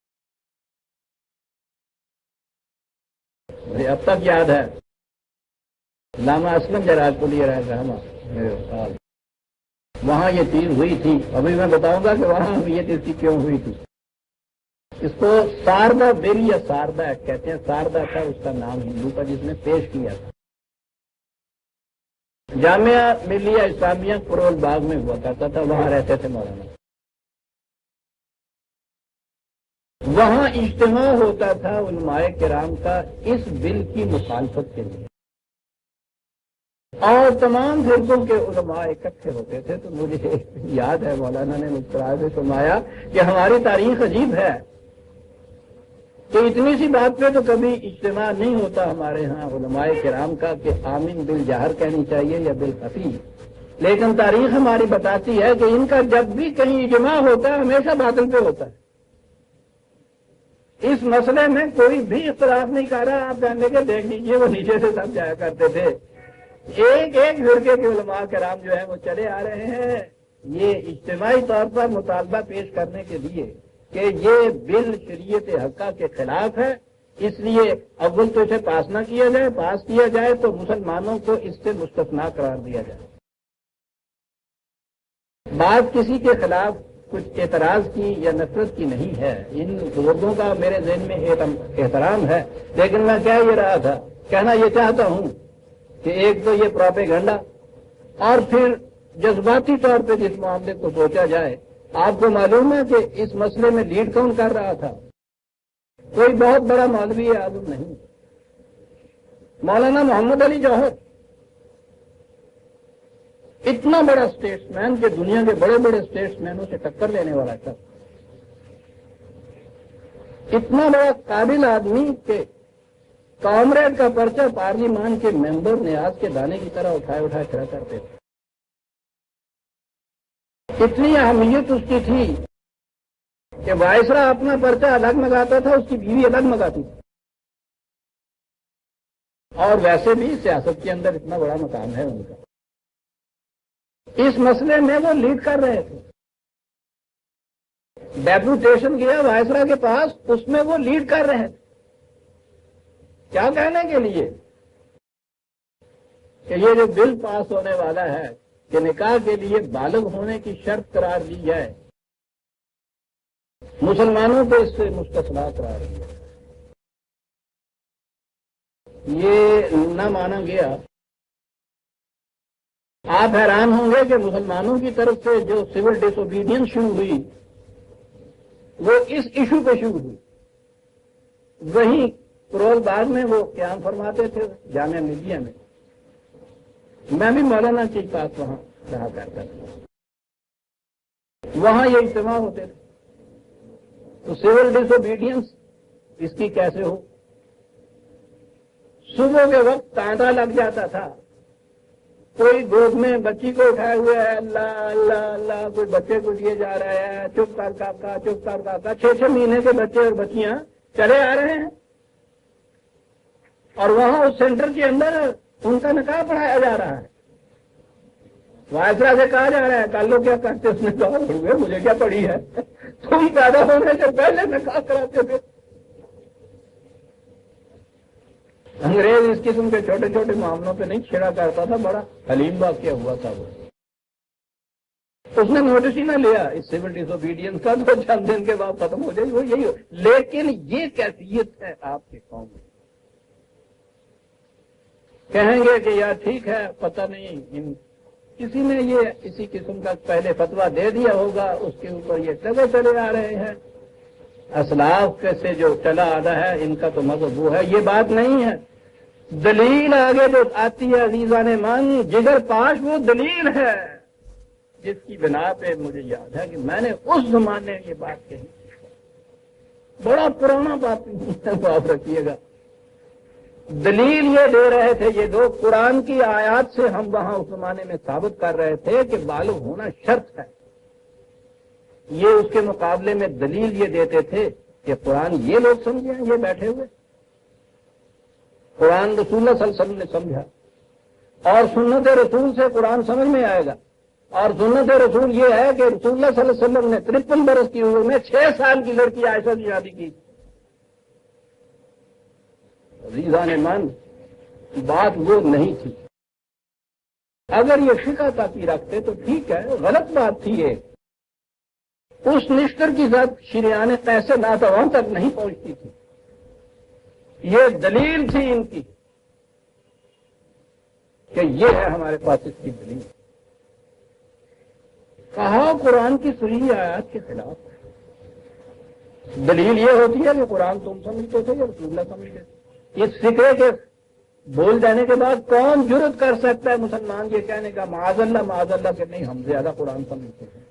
مجھے اب تک یاد ہے علامہ اسلم جراج کو لیے رحمہ میرے استاد، وہاں یہ چیز ہوئی تھی، ابھی میں بتاؤں گا کہ وہاں یہ چیز کیوں ہوئی تھی۔ اس کو ساردا بل یا ساردا ایکٹ کہتے ہیں، ساردا تھا اس کا نام ہندو کا جس نے پیش کیا تھا۔ جامعہ ملیہ اسلامیہ کرول باغ میں ہوا کرتا تھا، وہاں رہتے تھے مولانا۔ وہاں اجتماع ہوتا تھا علماء کرام کا اس بل کی مخالفت کے لیے، اور تمام فرقوں کے علماء اکٹھے ہوتے تھے۔ تو مجھے یاد ہے مولانا نے مسکرا کے فرمایا کہ ہماری تاریخ عجیب ہے کہ اتنی سی بات پہ تو کبھی اجتماع نہیں ہوتا ہمارے ہاں علماء کرام کا کہ آمین بالجہر کہنی چاہیے یا بالخفی، لیکن تاریخ ہماری بتاتی ہے کہ ان کا جب بھی کہیں اجماع ہوتا ہے ہمیشہ باطل پہ ہوتا ہے۔ اس مسئلے میں کوئی بھی اختلاف نہیں کر رہا، آپ کہنے کے دیکھ لیجیے وہ نیچے سے سب جایا کرتے تھے، ایک ایک فرقے کے علماء کرام جو ہیں وہ چلے آ رہے ہیں یہ اجتماعی طور پر مطالبہ پیش کرنے کے لیے کہ یہ بل شریعت حقہ کے خلاف ہے، اس لیے اول تو اسے پاس نہ کیا جائے، پاس کیا جائے تو مسلمانوں کو اس سے مستثنا قرار دیا جائے۔ بات کسی کے خلاف کچھ اعتراض کی یا نفرت کی نہیں ہے، ان بزرگوں کا میرے ذہن میں احترام ہے، لیکن میں کہہ یہ رہا تھا، کہنا یہ چاہتا ہوں کہ ایک تو یہ پروپیگنڈا اور پھر جذباتی طور پہ جس معاملے کو سوچا جائے، آپ کو معلوم ہے کہ اس مسئلے میں لیڈ کون کر رہا تھا؟ کوئی بہت بڑا مولوی اعظم نہیں، مولانا محمد علی جوہر، اتنا بڑا اسٹیٹس مین کہ دنیا کے بڑے بڑے اسٹیٹس مینوں سے ٹکر لینے والا تھا، اتنا بڑا قابل آدمی کہ کامریڈ کا پرچہ پارلیمان کے ممبر نیاز کے دانے کی طرح اٹھائے اٹھائے کھڑا کرتے تھے، اتنی اہمیت اس کی تھی کہ وائسرا اپنا پرچہ الگ منگاتا تھا، اس کی بیوی الگ منگاتی تھی، اور ویسے بھی سیاست کے اندر اتنا بڑا مقام ہے ان کا، اس مسئلے میں وہ لیڈ کر رہے تھے۔ ڈیپوٹیشن گیا وائسرا کے پاس، اس میں وہ لیڈ کر رہے تھے، کیا کہنے کے لیے کہ یہ جو بل پاس ہونے والا ہے کہ نکاح کے لیے بالغ ہونے کی شرط قرار دی جائے، مسلمانوں کو اس سے مستثنا قرار دیا، یہ نہ مانا گیا۔ آپ حیران ہوں گے کہ مسلمانوں کی طرف سے جو سول ڈس اوبیڈینس شروع ہوئی وہ اس ایشو پہ شروع ہوئی، وہیں کرول باغ میں وہ قیام فرماتے تھے جامعہ ملیہ میں، میں بھی مولانا کے پاس وہاں رہا کرتا تھا، وہاں یہ اجتماع ہوتے تھے، تو سول ڈس اوبیڈینس اس کی کیسے ہو؟ صبح کے وقت تانتا لگ جاتا تھا، کوئی گود میں بچی کو اٹھائے ہوئے ہے اللہ اللہ اللہ، کوئی بچے کو لیے جا رہا ہے چپ کر کاکا چپ کر کاکا، 6 مہینے کے بچے اور بچیاں چلے آ رہے ہیں، اور وہاں اس سینٹر کے اندر ان کا نکاح پڑھایا جا رہا ہے۔ وائسرا سے کہا جا رہا ہے کل لوگ کیا کرتے، اس نے کہا ہوئے مجھے کیا پڑی ہے، تم پیدا ہونے سے پہلے نکاح کراتے تھے۔ انگریز اس قسم کے چھوٹے چھوٹے معاملوں پہ نہیں چھیڑا کرتا تھا، بڑا حلیم واقعہ ہوا تھا وہ، اس نے نوٹس ہی نہ لیا اس سول ڈس اوبیڈینس کا، تو چند دن کے بعد ختم ہو جائے، وہ یہی ہو۔ لیکن یہ کیفیت ہے آپ کے قوم میں، کہیں گے کہ یار ٹھیک ہے پتہ نہیں کسی نے یہ اسی قسم کا پہلے فتویٰ دے دیا ہوگا، اس کے اوپر یہ چلے آ رہے ہیں، اسلاف سے جو چلا آ رہا ہے ان کا تو مذہب وہ ہے، یہ بات نہیں ہے۔ دلیل آگے جو آتی ہے عزیزان من، جگر پاش وہ دلیل ہے جس کی بنا پہ مجھے یاد ہے کہ میں نے اس زمانے میں یہ بات کہی، بڑا پرانا بات آپ رکھیے گا، دلیل یہ دے رہے تھے یہ دو قرآن کی آیات سے، ہم وہاں اس زمانے میں ثابت کر رہے تھے کہ بالغ ہونا شرط ہے، یہ اس کے مقابلے میں دلیل یہ دیتے تھے کہ قرآن یہ لوگ سمجھے ہیں یہ بیٹھے ہوئے، قرآن رسول اللہ صلی اللہ علیہ وسلم نے سمجھا، اور سنت رسول سے قرآن سمجھ میں آئے گا، اور سنت رسول یہ ہے کہ رسول اللہ صلی اللہ علیہ وسلم نے 53 برس کی عمر میں 6 سال کی لڑکی عائشہ کی شادی کی۔ عزیزان من، بات وہ نہیں تھی، اگر یہ فقہ تاکی رکھتے تو ٹھیک ہے، غلط بات تھی یہ، اس نشتر کی ذات شریعان قیس ناتوان تک نہیں پہنچتی تھی، یہ دلیل تھی ان کی کہ یہ ہے ہمارے پاس اس کی دلیل، کہا قرآن کی صحیح آیات کے خلاف، دلیل یہ ہوتی ہے کہ قرآن تم سمجھتے تھے یا رسول اللہ سمجھتے تھے؟ اس فکرے کے بول جانے کے بعد کون جرت کر سکتا ہے مسلمان یہ کہنے کا معاذ اللہ کہ نہیں ہم زیادہ قرآن سمجھتے ہیں؟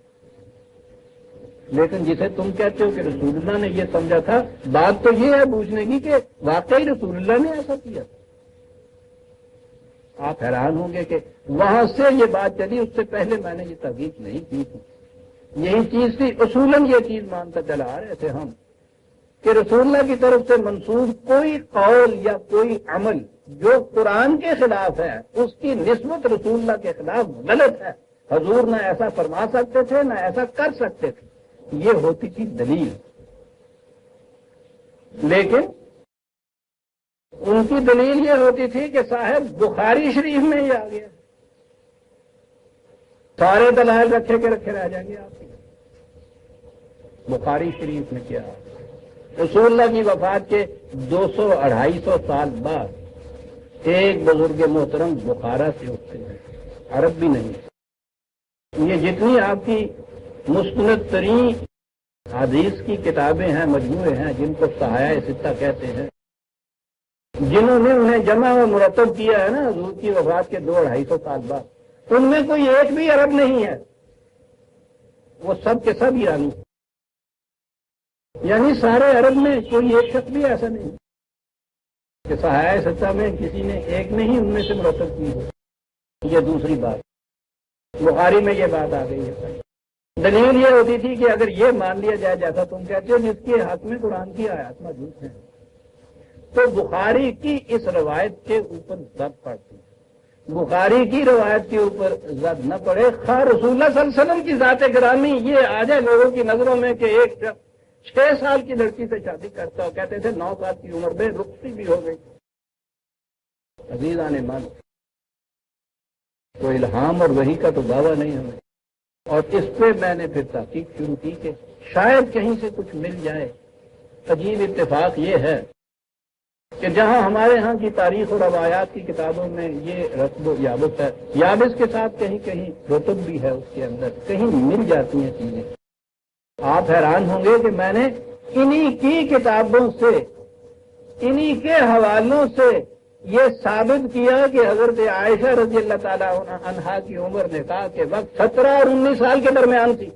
لیکن جسے تم کہتے ہو کہ رسول اللہ نے یہ سمجھا تھا، بات تو یہ ہے پوچھنے کی کہ واقعی رسول اللہ نے ایسا کیا؟ آپ حیران ہوں گے کہ وہاں سے یہ بات چلی، اس سے پہلے میں نے یہ تحقیق نہیں کی تھی۔ یہی چیز تھی، اصولاً یہ چیز مانتا چلا آ رہے تھے ہم کہ رسول اللہ کی طرف سے منسوب کوئی قول یا کوئی عمل جو قرآن کے خلاف ہے، اس کی نسبت رسول اللہ کے خلاف غلط ہے، حضور نہ ایسا فرما سکتے تھے نہ ایسا کر سکتے تھے، یہ ہوتی تھی دلیل۔ لیکن ان کی دلیل یہ ہوتی تھی کہ صاحب بخاری شریف میں ہی آ گیا، سارے دلائل رکھے کے رکھے رہ جائیں گے آپ کے۔ بخاری شریف میں کیا رسول اللہ کی وفات کے 200-250 سال بعد ایک بزرگ محترم بخارا سے اٹھتے ہیں، عرب بھی نہیں۔ یہ جتنی آپ کی مستند ترین حدیث کی کتابیں ہیں، مجموعے ہیں، جن کو صحائح ستہ کہتے ہیں، جنہوں نے انہیں جمع و مرتب کیا ہے نا حضور کی وفات کے 200-250 سال بعد، ان میں کوئی ایک بھی عرب نہیں ہے، وہ سب کے سب ایرانی، یعنی سارے عرب میں کوئی ایک شخص بھی ایسا نہیں کہ صحائح ستہ میں کسی نے ایک نہیں ان میں سے مرتب کی ہو۔ یہ دوسری بات، بخاری میں یہ بات آ گئی ہے۔ دلیل یہ ہوتی تھی کہ اگر یہ مان لیا جائے جیسا تم کہتے ہو جس کے حق میں قرآن کی آیات موجود ہیں، تو بخاری کی اس روایت کے اوپر زد پڑتی ہے۔ بخاری کی روایت کے اوپر زد نہ پڑے، خواہ رسول اللہ صلی اللہ علیہ وسلم کی ذات گرامی یہ آ جائے لوگوں کی نظروں میں کہ ایک 6 سال کی لڑکی سے شادی کرتا ہو، کہتے تھے 9 سال کی عمر میں رخصتی بھی ہو گئی۔ عزیزان من، تو الہام اور وحی کا تو دعویٰ نہیں ہمیں، اور اس پہ میں نے پھر تحقیق شروع کی کہ شاید کہیں سے کچھ مل جائے۔ عجیب اتفاق یہ ہے کہ جہاں ہمارے ہاں کی تاریخ اور روایات کی کتابوں میں یہ رتب و یابس ہے، یابس کے ساتھ کہیں کہیں رتب بھی ہے، اس کے اندر کہیں مل جاتی ہیں چیزیں۔ آپ حیران ہوں گے کہ میں نے انہی کی کتابوں سے، انہی کے حوالوں سے یہ ثابت کیا کہ حضرت عائشہ رضی اللہ تعالیٰ عنہا کی عمر نکاح کے وقت 17 اور 19 سال کے درمیان تھی،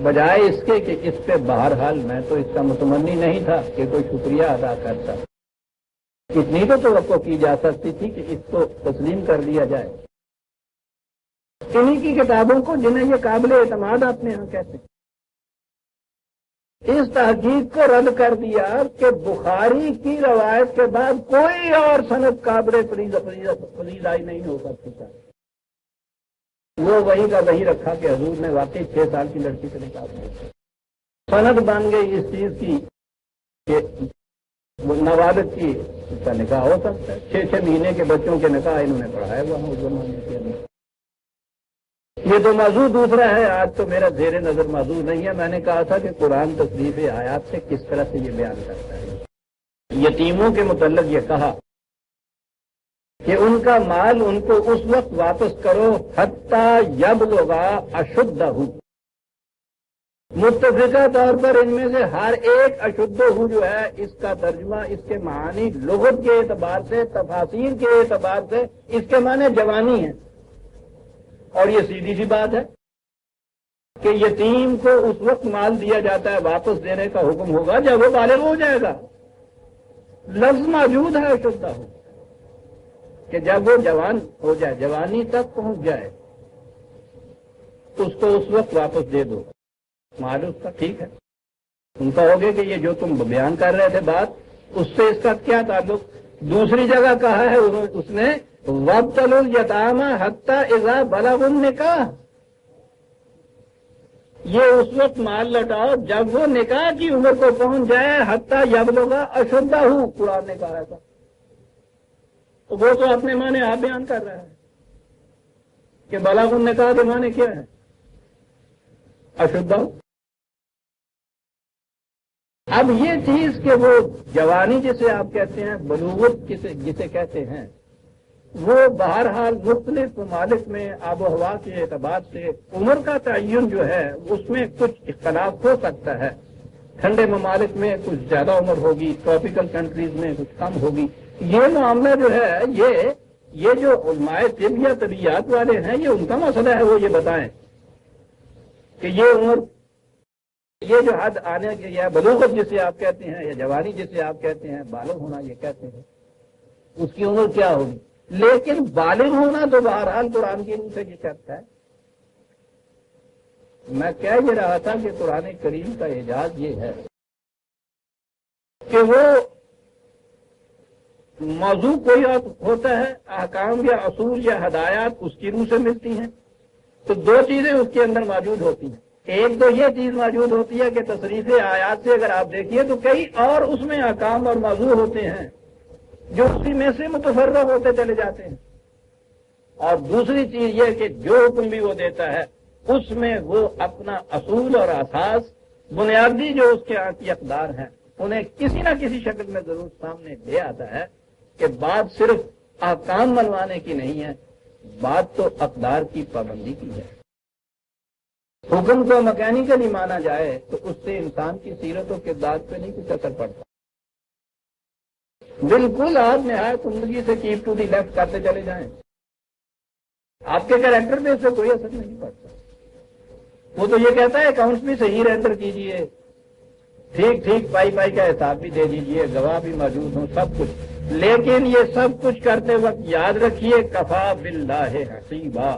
بجائے اس کے کہ اس پہ بہرحال میں تو اس کا متمنی نہیں تھا کہ کوئی شکریہ ادا کرتا، اتنی تو توقع کی جا سکتی تھی کہ اس کو تسلیم کر دیا جائے۔ انہی کی کتابوں کو جنہیں یہ قابل اعتماد اپنے یہاں کہتے ہیں، اس تحقیق کو رد کر دیا کہ بخاری کی روایت کے بعد کوئی اور سند قابل فریضائی نہیں ہو سکتی تھا۔ وہ وہی کا وہی رکھا کہ حضور نے واقعی 6 سال کی لڑکی سے نکاح کیا، سند بن گئی اس چیز کی کہ نوابق کی اس کا نکاح ہو سکتا ہے۔ 6 مہینے کے بچوں کے نکاح انہوں نے پڑھائے وہاں اس زمانے کے اندر۔ یہ تو موضوع دوسرا ہے، آج تو میرا زیر نظر موضوع نہیں ہے۔ میں نے کہا تھا کہ قرآن تصریف آیات سے کس طرح سے یہ بیان کرتا ہے۔ یتیموں کے متعلق یہ کہا کہ ان کا مال ان کو اس وقت واپس کرو حتیٰ یبلغ اشدہ، متفقہ طور پر ان میں سے ہر ایک اشدہ جو ہے اس کا ترجمہ، اس کے معنی لغت کے اعتبار سے، تفاسیر کے اعتبار سے اس کے معنی جوانی ہے، اور یہ سیدھی سی بات ہے کہ یتیم کو اس وقت مال دیا جاتا ہے، واپس دینے کا حکم ہوگا جب وہ بالغ ہو جائے گا۔ لفظ موجود ہے اشدہ ہو کہ جب وہ جوان ہو جائے، جوانی تک پہنچ جائے، اس کو اس وقت واپس دے دو مال اس کا۔ ٹھیک ہے، تم کہو گے کہ یہ جو تم بیان کر رہے تھے بات، اس سے اس کا کیا تعلق؟ دوسری جگہ کہا ہے اس نے وَابْتَلُوا الْيَتَامَىٰ حَتَّىٰ إِذَا بَلَغُوا النِّكَاحَ، یہ اس وقت مال لوٹاؤ جب وہ نکاح کی عمر کو پہنچ جائے، حتیٰ یبلغ اشدہ، قرآن نے کہا تھا۔ تو وہ تو اپنے معنی آپ بیان کر رہے ہیں کہ بلغ النکاح کے معنی کیا ہے؟ اشدہ۔ اب یہ چیز کہ وہ جوانی جسے آپ کہتے ہیں، بلوغت جسے کہتے ہیں، وہ بہرحال مختلف ممالک میں آب و ہوا کے اعتبار سے عمر کا تعین جو ہے اس میں کچھ اختلاف ہو سکتا ہے. ٹھنڈے ممالک میں کچھ زیادہ عمر ہوگی، ٹراپیکل کنٹریز میں کچھ کم ہوگی. یہ معاملہ جو ہے یہ جو علماء طب یا طبیعیات والے ہیں یہ ان کا مسئلہ ہے، وہ یہ بتائیں کہ یہ عمر، یہ جو حد آنے کے یا بلوغت جسے آپ کہتے ہیں یا جوانی جسے آپ کہتے ہیں، بالغ ہونا یہ کہتے ہیں، اس کی عمر کیا ہوگی. لیکن بالغ ہونا تو بہرحال قرآن کی روح سے یہ شرط ہے. میں کہہ یہ رہا تھا کہ قرآن کریم کا اعجاز یہ ہے کہ وہ موضوع کوئی ہوتا ہے، احکام یا اصول یا ہدایات اس کی روح سے ملتی ہیں تو دو چیزیں اس کے اندر موجود ہوتی ہیں. ایک تو یہ چیز موجود ہوتی ہے کہ تصریف آیات سے اگر آپ دیکھیے تو کئی اور اس میں احکام اور موضوع ہوتے ہیں جو اسی میں سے متفرق ہوتے چلے جاتے ہیں. اور دوسری چیز یہ کہ جو حکم بھی وہ دیتا ہے اس میں وہ اپنا اصول اور اساس، بنیادی جو اس کے آتی اقدار ہیں انہیں کسی نہ کسی شکل میں ضرور سامنے لے آتا ہے کہ بات صرف احکام منوانے کی نہیں ہے، بات تو اقدار کی پابندی کی ہے. حکم کو مکینیکلی مانا جائے تو اس سے انسان کی سیرت و کردار پہ نہیں کچھ اثر پڑتا. بالکل آپ نہایت عمدگی سے کیپ ٹو دی لیفٹ کرتے چلے جائیں، آپ کے کیریکٹر پہ اس سے کوئی اثر نہیں پڑتا. وہ تو یہ کہتا ہے اکاؤنٹس بھی صحیح رینڈر کیجئے، ٹھیک پائی کا حساب بھی دے دیجئے، گواہ بھی موجود ہوں، سب کچھ. لیکن یہ سب کچھ کرتے وقت یاد رکھیے کفا باللہ حسیبا.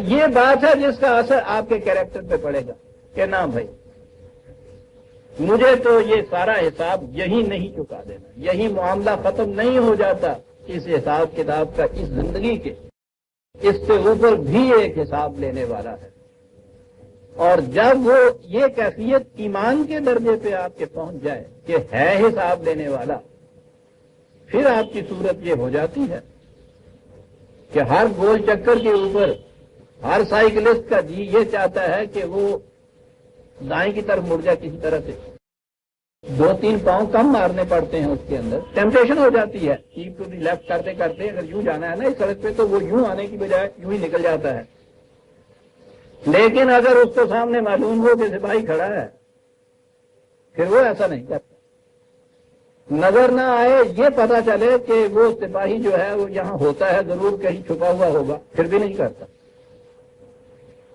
یہ بات ہے جس کا اثر آپ کے کیریکٹر پہ پڑے گا کہ نہ بھائی مجھے تو یہ سارا حساب یہی نہیں چکا دینا، یہی معاملہ ختم نہیں ہو جاتا. اس حساب کتاب کا اس زندگی کے اس سے اوپر بھی ایک حساب لینے والا ہے. اور جب وہ یہ کیفیت ایمان کے درجے پہ آپ کے پہنچ جائے کہ ہے حساب لینے والا، پھر آپ کی صورت یہ ہو جاتی ہے کہ ہر گول چکر کے اوپر ہر سائیکلسٹ کا جی یہ چاہتا ہے کہ وہ دائیں کی طرف مڑ جائے. کسی طرح سے 2-3 پاؤں کم مارنے پڑتے ہیں، اس کے اندر ٹیمپٹیشن ہو جاتی ہے. کیپ ٹو دی لیفٹ کرتے کرتے اگر یوں جانا ہے نا اس سڑک پہ تو وہ یوں آنے کی بجائے یوں ہی نکل جاتا ہے. لیکن اگر اس کو سامنے معلوم ہو کہ سپاہی کھڑا ہے پھر وہ ایسا نہیں کرتا. نظر نہ آئے یہ پتا چلے کہ وہ سپاہی جو ہے وہ یہاں ہوتا ہے، ضرور کہیں چھپا ہوا ہوگا، پھر بھی نہیں کرتا.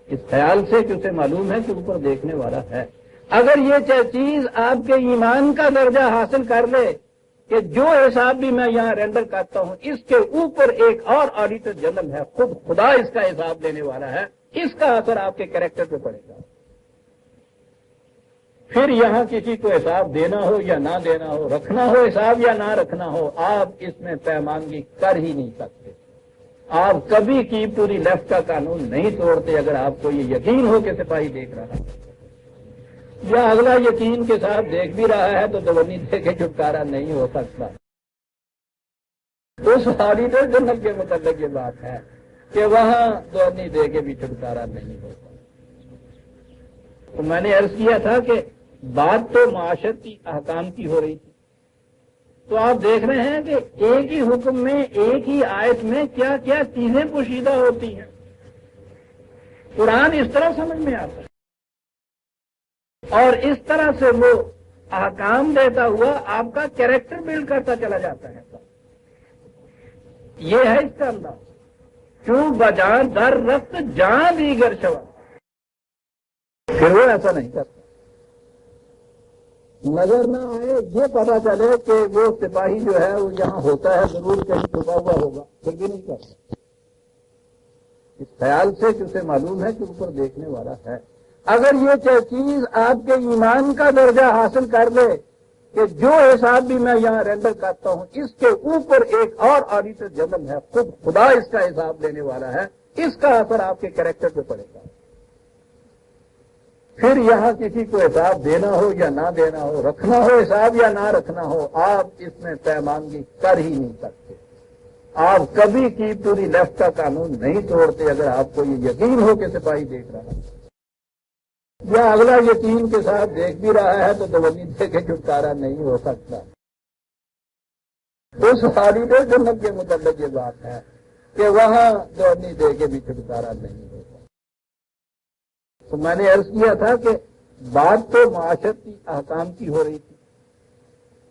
اس خیال سے کہ اسے معلوم ہے کہ اوپر دیکھنے والا ہے. اگر یہ چیز آپ کے ایمان کا درجہ حاصل کر لے کہ جو حساب بھی میں یہاں رینڈر کرتا ہوں اس کے اوپر ایک اور آڈیٹر جنرل ہے، خود خدا اس کا حساب لینے والا ہے، اس کا اثر آپ کے کیریکٹر پہ پڑے گا. پھر یہاں کسی کو حساب دینا ہو یا نہ دینا ہو، رکھنا ہو حساب یا نہ رکھنا ہو، آپ اس میں پیمانگی کر ہی نہیں سکتے. آپ کبھی کیپ ٹو دی لیفٹ کا قانون نہیں توڑتے اگر آپ کو یہ یقین ہو کہ سپاہی دیکھ رہا ہے، یا اگلا یقین کے ساتھ دیکھ بھی رہا ہے تو دوانی دے کے چھٹکارا نہیں ہو سکتا. اس آڈیٹر جنرل کے متعلق یہ بات ہے کہ وہاں دوانی دے کے بھی چھٹکارا نہیں ہوتا. تو میں نے عرض کیا تھا کہ بات تو معاشرتی احکام کی ہو رہی تھی، تو آپ دیکھ رہے ہیں کہ ایک ہی حکم میں ایک ہی آیت میں کیا کیا چیزیں پوشیدہ ہوتی ہیں. قرآن اس طرح سمجھ میں آتا ہے اور اس طرح سے وہ احکام دیتا ہوا آپ کا کیریکٹر بلڈ کرتا چلا جاتا ہے. یہ ہے اس کا انداز. کیوں بجان در رخت جان دیگر شوا، پھر وہ ایسا نہیں کرتا. نظر نہ آئے یہ پتا چلے کہ وہ سپاہی جو ہے وہ یہاں ہوتا ہے، ضرور کہیں چھپا ہوا ہوگا، پھر بھی نہیں کرتا. اس خیال سے کہ اسے معلوم ہے کہ اوپر دیکھنے والا ہے. اگر یہ چیز آپ کے ایمان کا درجہ حاصل کر لے کہ جو حساب بھی میں یہاں رینڈر کرتا ہوں اس کے اوپر ایک اور آڈیٹر جنرل ہے، خود خدا اس کا حساب لینے والا ہے، اس کا اثر آپ کے کیریکٹر پہ پڑے گا. پھر یہاں کسی کو حساب دینا ہو یا نہ دینا ہو، رکھنا ہو حساب یا نہ رکھنا ہو، آپ اس میں پیمانگی کر ہی نہیں سکتے. آپ کبھی کیپ ٹو دی لیفٹ کا قانون نہیں توڑتے اگر آپ کو یہ یقین ہو کہ سپاہی دیکھ رہا ہے، یا اگلا یقین کے ساتھ دیکھ بھی رہا ہے تو دوانی دے کے چھٹکارا نہیں ہو سکتا. اس آڈیٹر جنرل کے متعلق یہ بات ہے کہ وہاں دوڑنی دے کے بھی چھٹکارا نہیں ہوتا۔ تو میں نے عرض کیا تھا کہ بات تو معاشرتی احکام کی ہو رہی تھی،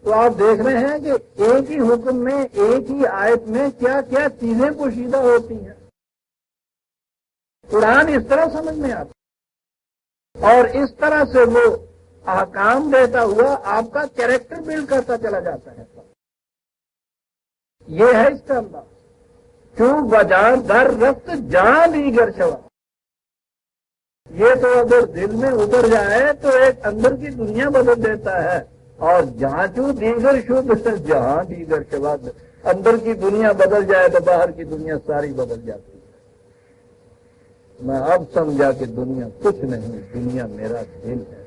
تو آپ دیکھ رہے ہیں کہ ایک ہی حکم میں، ایک ہی آیت میں کیا کیا چیزیں پوشیدہ ہوتی ہیں۔ قرآن اس طرح سمجھ میں آتا اور اس طرح سے وہ احکام دیتا ہوا آپ کا کیریکٹر بلڈ کرتا چلا جاتا ہے۔ یہ ہے اس کا انداز۔ کیوں بجان در رفت جان دیگر شوا، یہ تو اگر دل میں اتر جائے تو ایک اندر کی دنیا بدل دیتا ہے، اور جہاں چوں دیگر شد جہاں دیگر شوا، اندر کی دنیا بدل جائے تو باہر کی دنیا ساری بدل جاتی ہے۔ میں اب سمجھا کہ دنیا کچھ نہیں، دنیا میرا دل ہے،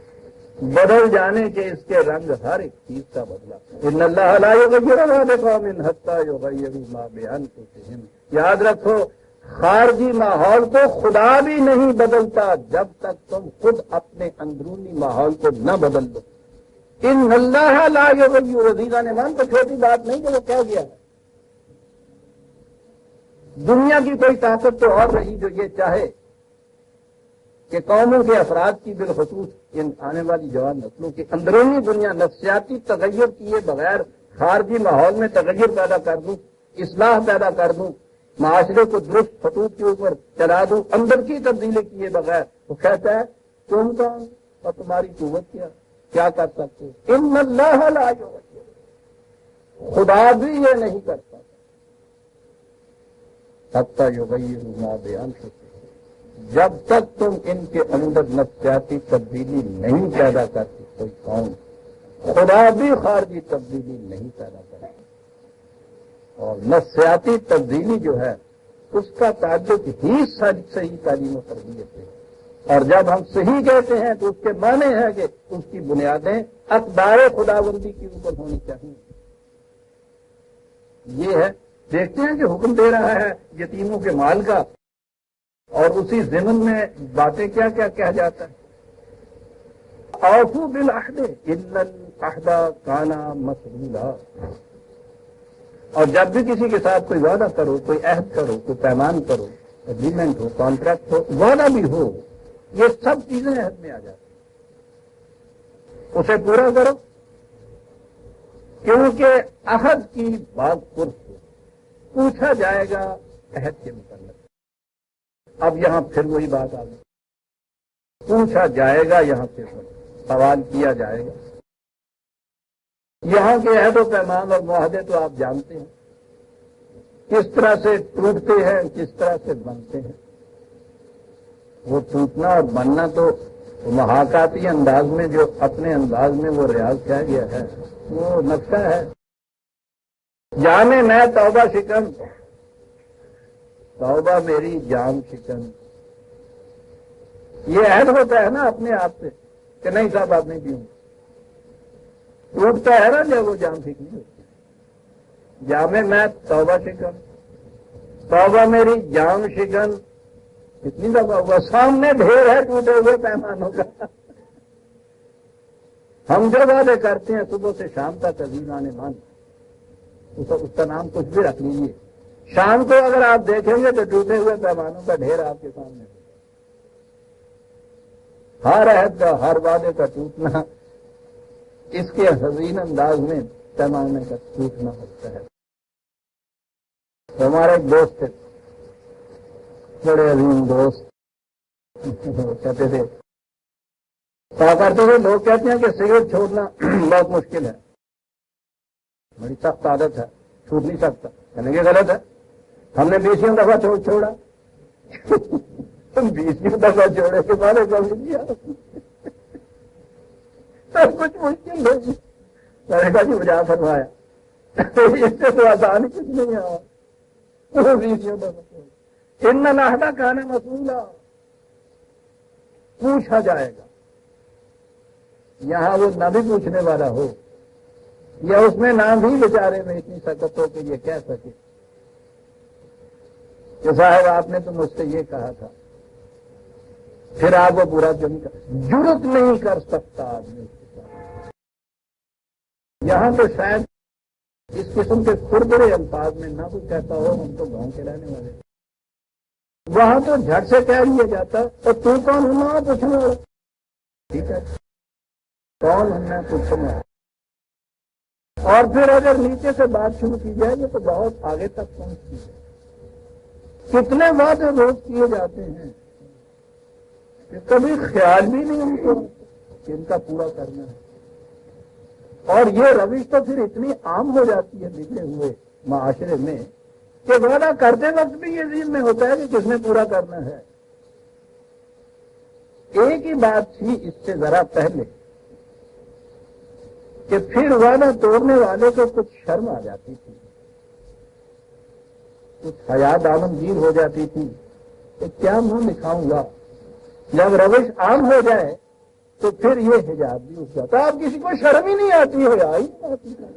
بدل جانے کے اس کے رنگ ہر ایک چیز کا بدلا۔ ان اللہ لا یغیر ما بقوم حتی یغیروا ما بانفسہم، یاد رکھو خارجی ماحول کو خدا بھی نہیں بدلتا جب تک تم خود اپنے اندرونی ماحول کو نہ بدل دو۔ ان اللہ لا یغیر، عزیزہ نے مان تو چھوٹی بات نہیں کہ وہ کہہ گیا ہے۔ دنیا کی کوئی طاقت تو اور رہی جو یہ چاہے کہ قوموں کے افراد کی بالخصوص ان آنے والی جوان نسلوں کی اندرونی دنیا نفسیاتی تغیر کیے بغیر خارجی ماحول میں تغیر پیدا کر دوں، اصلاح پیدا کر دوں، معاشرے کو درست خطوط کے اوپر چلا دوں، اندر کی تبدیلی کیے بغیر۔ وہ کہتا ہے تم کون اور تمہاری قوت کیا کر سکتے؟ ان اللہ لا یغیر، خدا بھی یہ نہیں کرتا حتی یغیروا ما بانفسہم، جب تک تم ان کے اندر نفسیاتی تبدیلی نہیں پیدا کرتی کوئی قوم، خدا بھی خارجی تبدیلی نہیں پیدا کرتا۔ اور نفسیاتی تبدیلی جو ہے اس کا تعلق ہی صحیح تعلیم و تربیت ہے، اور جب ہم صحیح کہتے ہیں تو اس کے معنی ہے کہ اس کی بنیادیں اقدار خداوندی کے اوپر ہونی چاہیے۔ یہ ہے، دیکھتے ہیں کہ حکم دے رہا ہے یتیموں کے مال کا، اور اسی ضمن میں باتیں کیا کیا کہہ جاتا ہے، اوفوا بالعہد ان العہد کان مسئولا۔ اور جب بھی کسی کے ساتھ کوئی وعدہ کرو، کوئی عہد کرو، کوئی پیمان کرو، اگریمنٹ ہو، کانٹریکٹ ہو، وعدہ بھی ہو، یہ سب چیزیں عہد میں آ جاتی ہیں، اسے پورا کرو، کیونکہ عہد کی بات پرس ہو، پوچھا جائے گا عہد کے متعلق۔ اب یہاں پھر وہی بات آ گئی، پوچھا جائے گا، یہاں پھر سوال کیا جائے گا۔ یہاں کے عہد و پیمان اور معاہدے تو آپ جانتے ہیں کس طرح سے ٹوٹتے ہیں، کس طرح سے بنتے ہیں۔ وہ ٹوٹنا اور بننا تو محاکاتی انداز میں جو اپنے انداز میں وہ ریاض کیا گیا ہے وہ نقشہ ہے۔ جانے میں توبہ شکن، توبہ میری جام شکن، یہ عہد ہوتا ہے نا اپنے آپ سے کہ نہیں صاحب آپ نہیں پیوں، ٹوٹتا ہے نا جب وہ جام شکنی ہوتی ہے۔ جامے میں توبہ شکن، توبہ میری جام شکن، کتنی دفعہ ہوا؟ سامنے ڈھیر ہے ٹوٹے ہوئے پیمانوں کا۔ ہم جو وعدے کرتے ہیں صبح سے شام تک عزیزان مان، اس کا نام کچھ بھی رکھ لیجیے، شام کو اگر آپ دیکھیں گے تو ٹوٹے ہوئے پیمانوں کا ڈھیر آپ کے سامنے، ہر عہد کا، ہر وعدے کا ٹوٹنا، اس کے حزین انداز میں پیمانے کا ٹوٹنا ہوتا ہے۔ ہمارے ایک دوست تھے، بڑے عظیم دوست، کہتے تھے کہا کرتے تھے، لوگ کہتے ہیں کہ سگریٹ چھوڑنا بہت مشکل ہے، بڑی سخت عادت ہے، چھوٹ نہیں سکتا، کہنے کے غلط ہے، ہم نے 20 دفعہ چھوڑا۔ تم 20 دفعہ چھوڑے کے بعد کبھی کیا سب کچھ مشکل ہوگی۔ میں نے کہا جی مجھے فرمایا اس سے تو آسان کچھ نہیں ہے، 20 دفعہ ان العہد کان مسئولا، پوچھا جائے گا۔ یہاں وہ نہ بھی پوچھنے والا ہو، یا اس میں نہ بھی بیچارے میں اتنی سکت ہو کہ یہ کہہ سکے کہ صاحب آپ نے تو مجھ سے یہ کہا تھا، پھر آپ وہ پورا جرت نہیں کر سکتا آدمی اس کے ساتھ۔ یہاں تو شاید اس قسم کے کھردرے الفاظ میں نہ کوئی کہتا ہو ہم تو گاؤں کے رہنے والے، وہاں تو جھٹ سے کہہ لیا جاتا اور تو کون ہونا پوچھنے والا، ٹھیک ہے کون ہونا پوچھنا، اور پھر اگر نیچے سے بات شروع کی جائے گی تو بہت آگے تک پہنچتی ہے۔ کتنے وعدے روز کیے جاتے ہیں کہ کبھی خیال بھی نہیں ان کو کہ ان کا پورا کرنا ہے، اور یہ روش تو پھر اتنی عام ہو جاتی ہے بگڑے ہوئے معاشرے میں کہ وعدہ کرتے وقت بھی یہ ذہن میں ہوتا ہے کہ کس نے پورا کرنا ہے۔ ایک ہی بات تھی اس سے ذرا پہلے کہ پھر وعدہ توڑنے والے کو کچھ شرم آ جاتی تھی، کچھ حیا دامنگیر ہو جاتی تھی کہ کیا منہ دکھاؤں گا۔ جب روش عام ہو جائے تو پھر یہ حجاب بھی اٹھ جاتا ہے، اب کسی کو شرم ہی نہیں آتی ہو یا ہی نہیں آتی ہے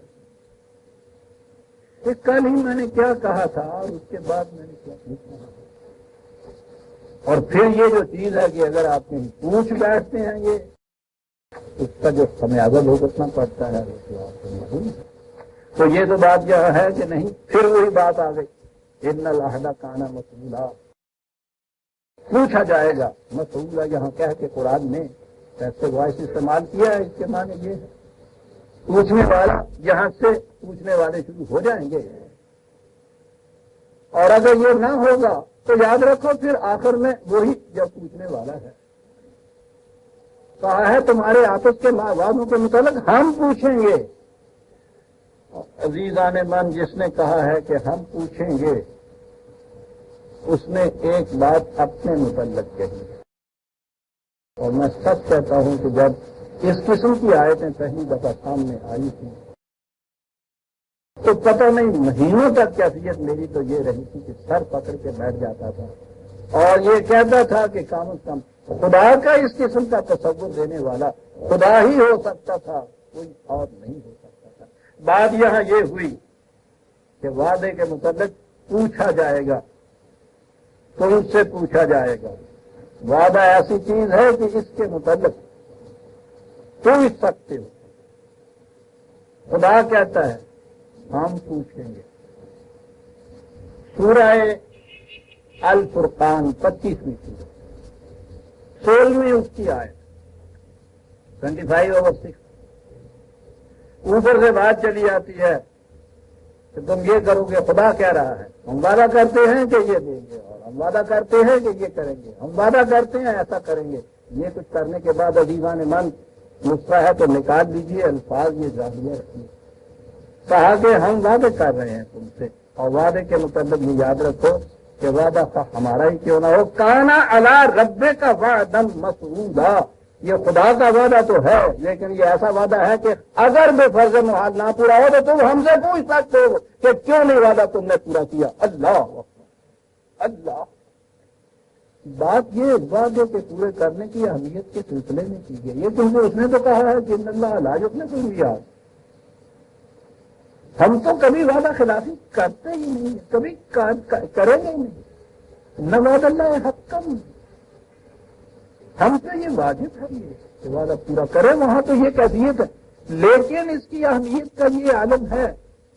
کہ کل ہی میں نے کیا کہا تھا اور اس کے بعد میں نے کیا نہیں کہا۔ اور پھر یہ جو چیز ہے کہ اگر آپ کہیں پوچھ بیٹھتے ہیں یہ اس کا جو خمیازہ بھگتنا پڑتا ہے تو یہ تو بات یہ ہے کہ نہیں، پھر وہی بات آ گئی ان العہد کان مسئولہ، پوچھا جائے گا، مسئولہ یہاں کہہ کے قرآن نے کیسے وائس استعمال کیا ہے، اس کے معنی یہ ہے پوچھنے والا، یہاں سے پوچھنے والے شروع ہو جائیں گے، اور اگر یہ نہ ہوگا تو یاد رکھو پھر آخر میں وہی جب پوچھنے والا ہے۔ کہا ہے تمہارے آپس کے وعدوں کے متعلق ہم پوچھیں گے، عزیزان من جس نے کہا ہے کہ ہم پوچھیں گے اس نے ایک بات اپنے متعلق کہی ہے، اور میں سچ کہتا ہوں کہ جب اس قسم کی آیتیں پہلی دفعہ سامنے آئی تھی تو پتہ نہیں مہینوں تک کیفیت میری تو یہ رہی تھی کہ سر پکڑ کے بیٹھ جاتا تھا اور یہ کہتا تھا کہ کم از کم خدا کا اس قسم کا تصور دینے والا خدا ہی ہو سکتا تھا، کوئی اور نہیں ہو سکتا تھا۔ بات یہاں یہ ہوئی کہ وعدے کے متعلق پوچھا جائے گا تو اس سے پوچھا جائے گا، وعدہ ایسی چیز ہے کہ اس کے متعلق پوچھ سکتے ہو۔ خدا کہتا ہے ہم پوچھیں گے۔ سورہ الفرقان 25ویں سورہ 16ویں اس کی آیت 25/6 اوپر سے بات چلی آتی ہے کہ تم یہ کرو گے، خدا کہہ رہا ہے ہم وعدہ کرتے ہیں کہ یہ دیں گے، اور ہم وعدہ کرتے ہیں کہ یہ کریں گے، ہم وعدہ کرتے ہیں ایسا کریں گے۔ یہ کچھ کرنے کے بعد عزیزان من نسخہ ہے تو نکال لیجیے، الفاظ یہ جادیہ رکھیے۔ کہا کہ ہم وعدے کر رہے ہیں تم سے، اور وعدے کے متعلق یہ یاد رکھو کہ وعدہ ہمارا ہی کیوں نہ ہو، کانا علی ربے کا وعدم مسعودا، یہ خدا کا وعدہ تو ہے لیکن یہ ایسا وعدہ ہے کہ اگر بے فرض محال نہ پورا ہو تو تم ہم سے پوچھ سکتے ہو کہ کیوں نہیں وعدہ تم نے پورا کیا۔ اللہ اللہ، بات یہ وعدے کے پورے کرنے کی اہمیت کے سلسلے میں کی گئی ہے، کیونکہ اس نے تو کہا ہے کہ ان اللہ لا یخلف المیعاد۔ ہم تو کبھی وعدہ خلافی کرتے ہی نہیں، کبھی کریں گے ہی نہیں، نہ وعد اللہ حقم، ہم پہ یہ واجب ہے کہ وعدہ پورا کریں، وہاں تو یہ کیفیت ہے۔ لیکن اس کی اہمیت کا یہ عالم ہے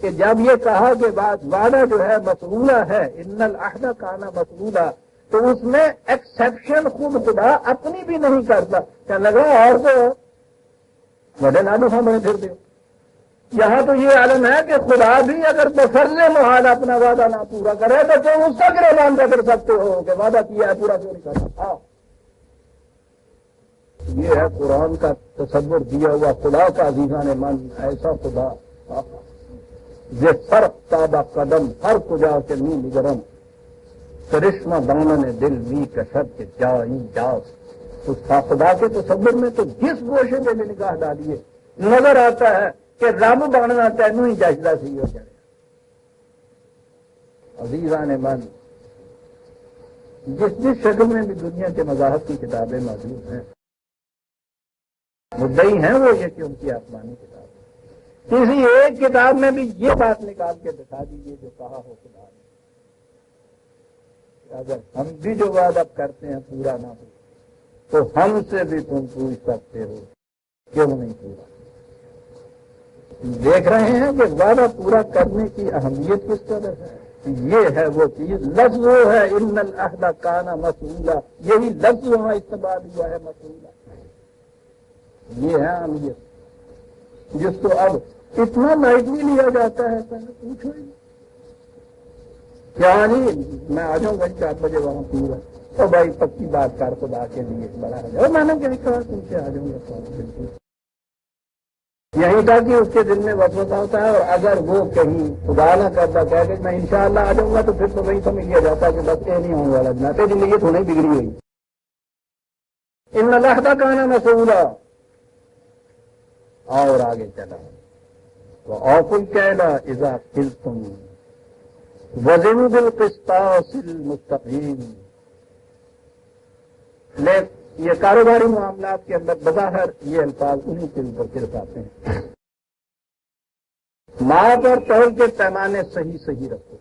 کہ جب یہ کہا کہ وعدہ جو ہے مسئولہ ہے، ان العہد کان مسئولہ، تو اس میں ایکسیپشن خود خدا اپنی بھی نہیں کرتا، کیا لگا اور تو بڑے نالو ہاں بڑے پھر دے۔ یہاں تو یہ عالم ہے کہ خدا بھی اگر بفرض محال اپنا وعدہ نہ پورا کرے تو تم اس کا گریبان پکڑ سکتے ہو کہ وعدہ کیا ہے پورا کیوں نہیں کرتا۔ یہ ہے قرآن کا تصور دیا ہوا خدا کا عزیزان من، ایسا خدا یہ فرق تابہ قدم ہر کجا کے می نگرم، کرشمہ دامن دل بھی کشد کے جائی جاس۔ اس خدا کے تصور میں تو جس گوشے میں بھی نگاہ ڈالیے نظر آتا ہے کہ رب بننا تینوں ہی جائزہ سی ہو جائے۔ عزیزان من، جس شکل میں بھی دنیا کے مذاہب کی کتابیں موجود ہیں، مدعی ہیں وہ یہ کہ ان کی آسمانی کتاب ہے، کسی ایک کتاب میں بھی یہ بات نکال کے دکھا دیجیے جو کہا ہو خدا نے، اگر ہم بھی جو وعدہ کرتے ہیں پورا نہ ہو تو ہم سے بھی تم پوچھ سکتے ہو کیوں نہیں پورا۔ دیکھ رہے ہیں کہ وعدہ پورا کرنے کی اہمیت کس قدر ہے. یہ ہے وہ چیز. لفظ وہ ہے ان العہد کان مسئولا، یہی لفظ وہاں استعمال ہوا ہے مسئولا. یہ ہے اہمیت جس کو اب اتنا لائٹلی لیا جاتا ہے. پہلے پوچھو ہی کیا نہیں، میں آ جاؤں گا 4 بجے وہاں پورا. تو بھائی پکی بات کار خدا کے لیے بڑا ہے. اور میں نے کیا کہا تم سے آ جاؤں گا بالکل. یہی تھا کہ اس کے دل میں وسوسہ ہوتا ہے، اور اگر وہ کہیں خدا نہ کرتا کہہ کہ میں انشاءاللہ آ جاؤں گا تو پھر تو وہی سمجھ لیا جاتا کہ بس یہ نہیں ہونے والا. جناتے زندگی تو نہیں بگڑی ہوئی. ان العہد کان مسئولا. اور آگے چلا وَأَوْفُوا الْكَيْلَ إِذَا كِلْتُمْ وَزِنُوا بِالْقِسْطَاسِ الْمُسْتَقِيمِ. یہ کاروباری معاملات کے اندر بظاہر یہ الفاظ انہیں کے اوپر صرف آتے ہیں. ماپ اور تول کے پیمانے صحیح رکھو.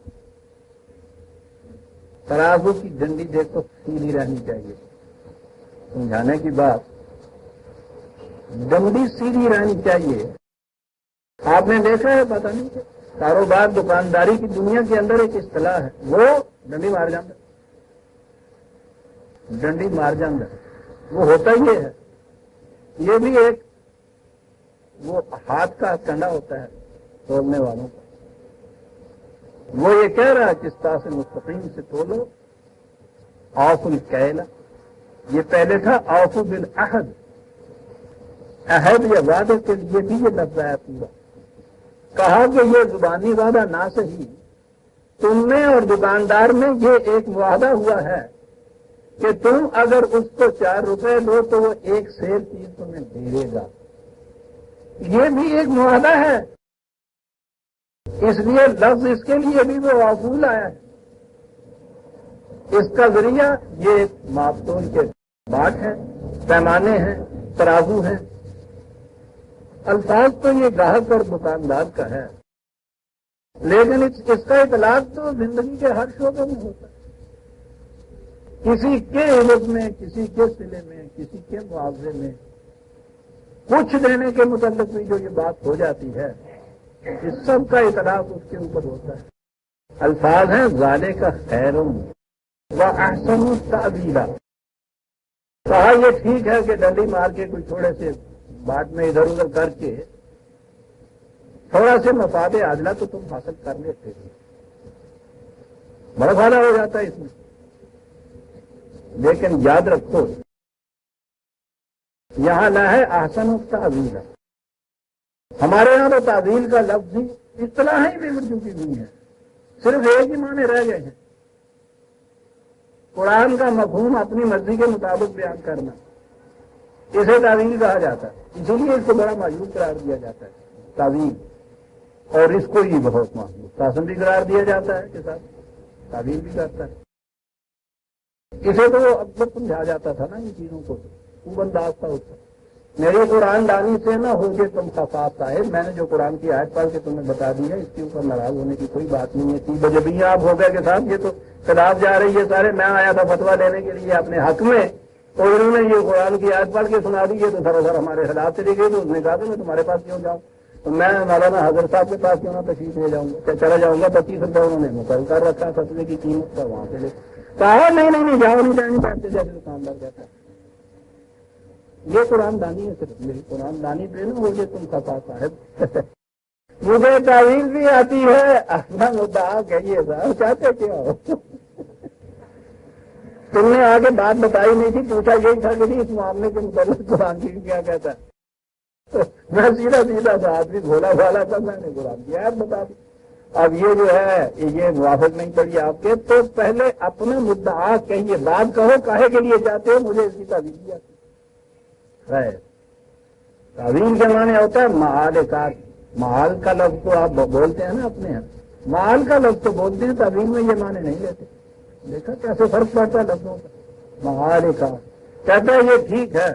ترازو کی ڈنڈی دیکھو سیدھی رہنی چاہیے. سمجھانے کی بات، ڈنڈی سیدھی رہنی چاہیے. آپ نے دیکھا ہے پتہ نہیں کہ کاروبار دکانداری کی دنیا کے اندر ایک اصطلاح ہے، وہ ڈنڈی مار جاندہ. ڈنڈی مار جاندہ وہ ہوتا یہ ہے. یہ بھی ایک وہ ہاتھ کا کنڈا ہوتا ہے تولنے والوں کا. وہ یہ کہہ رہا ہے کس طرح سے مستقیم سے تولو. اوفوا الکیل، یہ پہلے تھا اوفوا بالعہد. عہد یا وعدے کے لیے بھی یہ لفظ ہے پورا. کہا کہ یہ زبانی وعدہ نہ صحیح، تم میں اور دکاندار میں یہ ایک معاہدہ ہوا ہے کہ تم اگر اس کو 4 روپے لو تو وہ ایک سیل چیز تمہیں دے گا. یہ بھی ایک معاہدہ ہے. اس لیے لفظ اس کے لیے بھی وہ وصول آیا ہے. اس کا ذریعہ یہ ماپتول کے باٹ ہیں، پیمانے ہیں، ترازو ہیں. الفاظ تو یہ گاہک اور دکاندار کا ہے، لیکن اس کا اطلاق تو زندگی کے ہر شعبے میں ہوتا ہے. کسی کے عوض میں، کسی کے صلے میں، کسی کے معاوضے میں کچھ دینے کے متعلق بھی جو یہ بات ہو جاتی ہے، اس سب کا اطلاق اس کے اوپر ہوتا ہے. الفاظ ہیں ذالک خیر واحسن تأویلا. کہا یہ ٹھیک ہے کہ ڈنڈی مار کے کوئی تھوڑے سے بات میں ادھر ادھر کر کے تھوڑا سے مفاد عادلہ تو تم حاصل کر لیتے ہو، بڑا فائدہ ہو جاتا ہے اس میں. لیکن یاد رکھو یہاں نہ ہے احسن التأویل. ہمارے یہاں تو تعویل کا لفظ ہی اصطلاحیں ہی بگڑ چکی ہوئی ہیں. صرف ایک ہی معنی رہ گئے ہیں، قرآن کا مفہوم اپنی مرضی کے مطابق بیان کرنا. اسے تعویل کہا جاتا ہے. اسی لیے اس کو بڑا معیوب قرار دیا جاتا ہے تعویل. اور اس کو ہی بہت معیوب قاسم بھی قرار دیا جاتا ہے کہ ساتھ تعویل بھی کرتا ہے. اسے تو وہ اکبر سمجھا جاتا تھا نا ان چیزوں کو. خوب انداز تھا اس کا. میری قرآن دانی سے نہ ہوگے تم خفاف صاحب. میں نے جو قرآن کی آیت پڑھ کے تمہیں بتا دی ہے اس کے اوپر ناراض ہونے کی کوئی بات نہیں ہے. بجے بھی آپ ہو گئے کہ صاحب یہ تو خلاف جا رہی ہے سارے. میں آیا تھا فتویٰ لینے کے لیے اپنے حق میں، اور انہوں نے یہ قرآن کی آیت پڑھ کے سنا دی ہے تو سراسر ہمارے خلاف چلی گئی. تو اس نے کہا کہ میں تمہارے پاس کیوں جاؤں، تو میں مولانا حضرت صاحب کے پاس کیوں نہ تشریف لے جاؤں گا. چلا جاؤں گا. 25 روپے انہوں نے مقرر کر رکھا فتوے کی قیمت پر. وہاں سے لے کہا نہیں جاؤ نہیں جانی پڑتے جیسے دکاندار کہتا ہے. یہ قرآن دانی ہے. صرف میری قرآن دانی پہ نا ہو گئے تم خفا صاحب. مجھے تعویل بھی آتی ہے. اپنا مدعا کہیے صاحب چاہتے کیا ہو. تم نے آگے بات بتائی نہیں تھی، پوچھا یہی تھا کہ نہیں اس معاملے کے متعلق قرآن کی کیا کہتا ہے. میں سیدھا تھا آدمی بھولا بھالا تھا، میں نے قرآن کی آیت بتا دی. اب یہ جو ہے یہ موافق نہیں پڑی آپ کے، تو پہلے اپنا مدعا کہیے. بات کہو کاہے کے لیے چاہتے ہو، مجھے اس کی تعویل دی آتی ہے. تعویل کے معنی ہوتا ہے معال کار. معال کا لفظ تو آپ بولتے ہیں نا اپنے یہاں، معال کا لفظ تو بولتے ہیں، تعویل میں یہ معنی نہیں لیتے. دیکھا کیسے فرق پڑتا ہے لفظوں کا. معال کار کہتا ہے یہ ٹھیک ہے،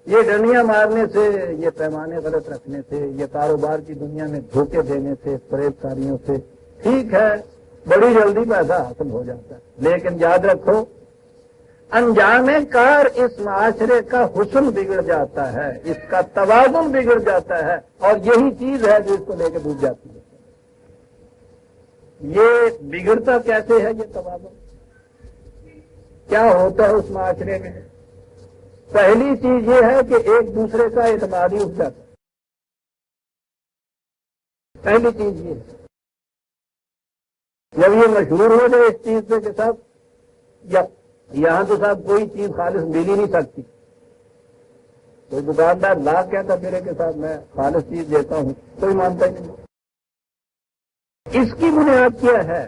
یہ ڈنڈیاں مارنے سے، یہ پیمانے غلط رکھنے سے، یہ کاروبار کی دنیا میں دھوکے دینے سے، فریب کاریوں سے ٹھیک ہے، بڑی جلدی پیسہ حاصل ہو جاتا ہے. لیکن یاد رکھو انجام کار اس معاشرے کا حسن بگڑ جاتا ہے، اس کا توازن بگڑ جاتا ہے، اور یہی چیز ہے جو اس کو لے کے ڈوب جاتی ہے۔ یہ بگڑتا کیسے ہے یہ توازن؟ کیا ہوتا ہے اس معاشرے میں؟ پہلی چیز یہ ہے کہ ایک دوسرے کا اعتماد ہی اٹھ جاتا ہے۔ پہلی چیز یہ ہے، جب یہ مشہور ہو جائے اس چیز سے کہ صاحب یہاں تو صاحب کوئی چیز خالص مل ہی نہیں سکتی، کوئی دکاندار لاکھ کہتا میرے کے ساتھ میں خالص چیز دیتا ہوں، کوئی مانتا ہی نہیں۔ اس کی بنیاد کیا ہے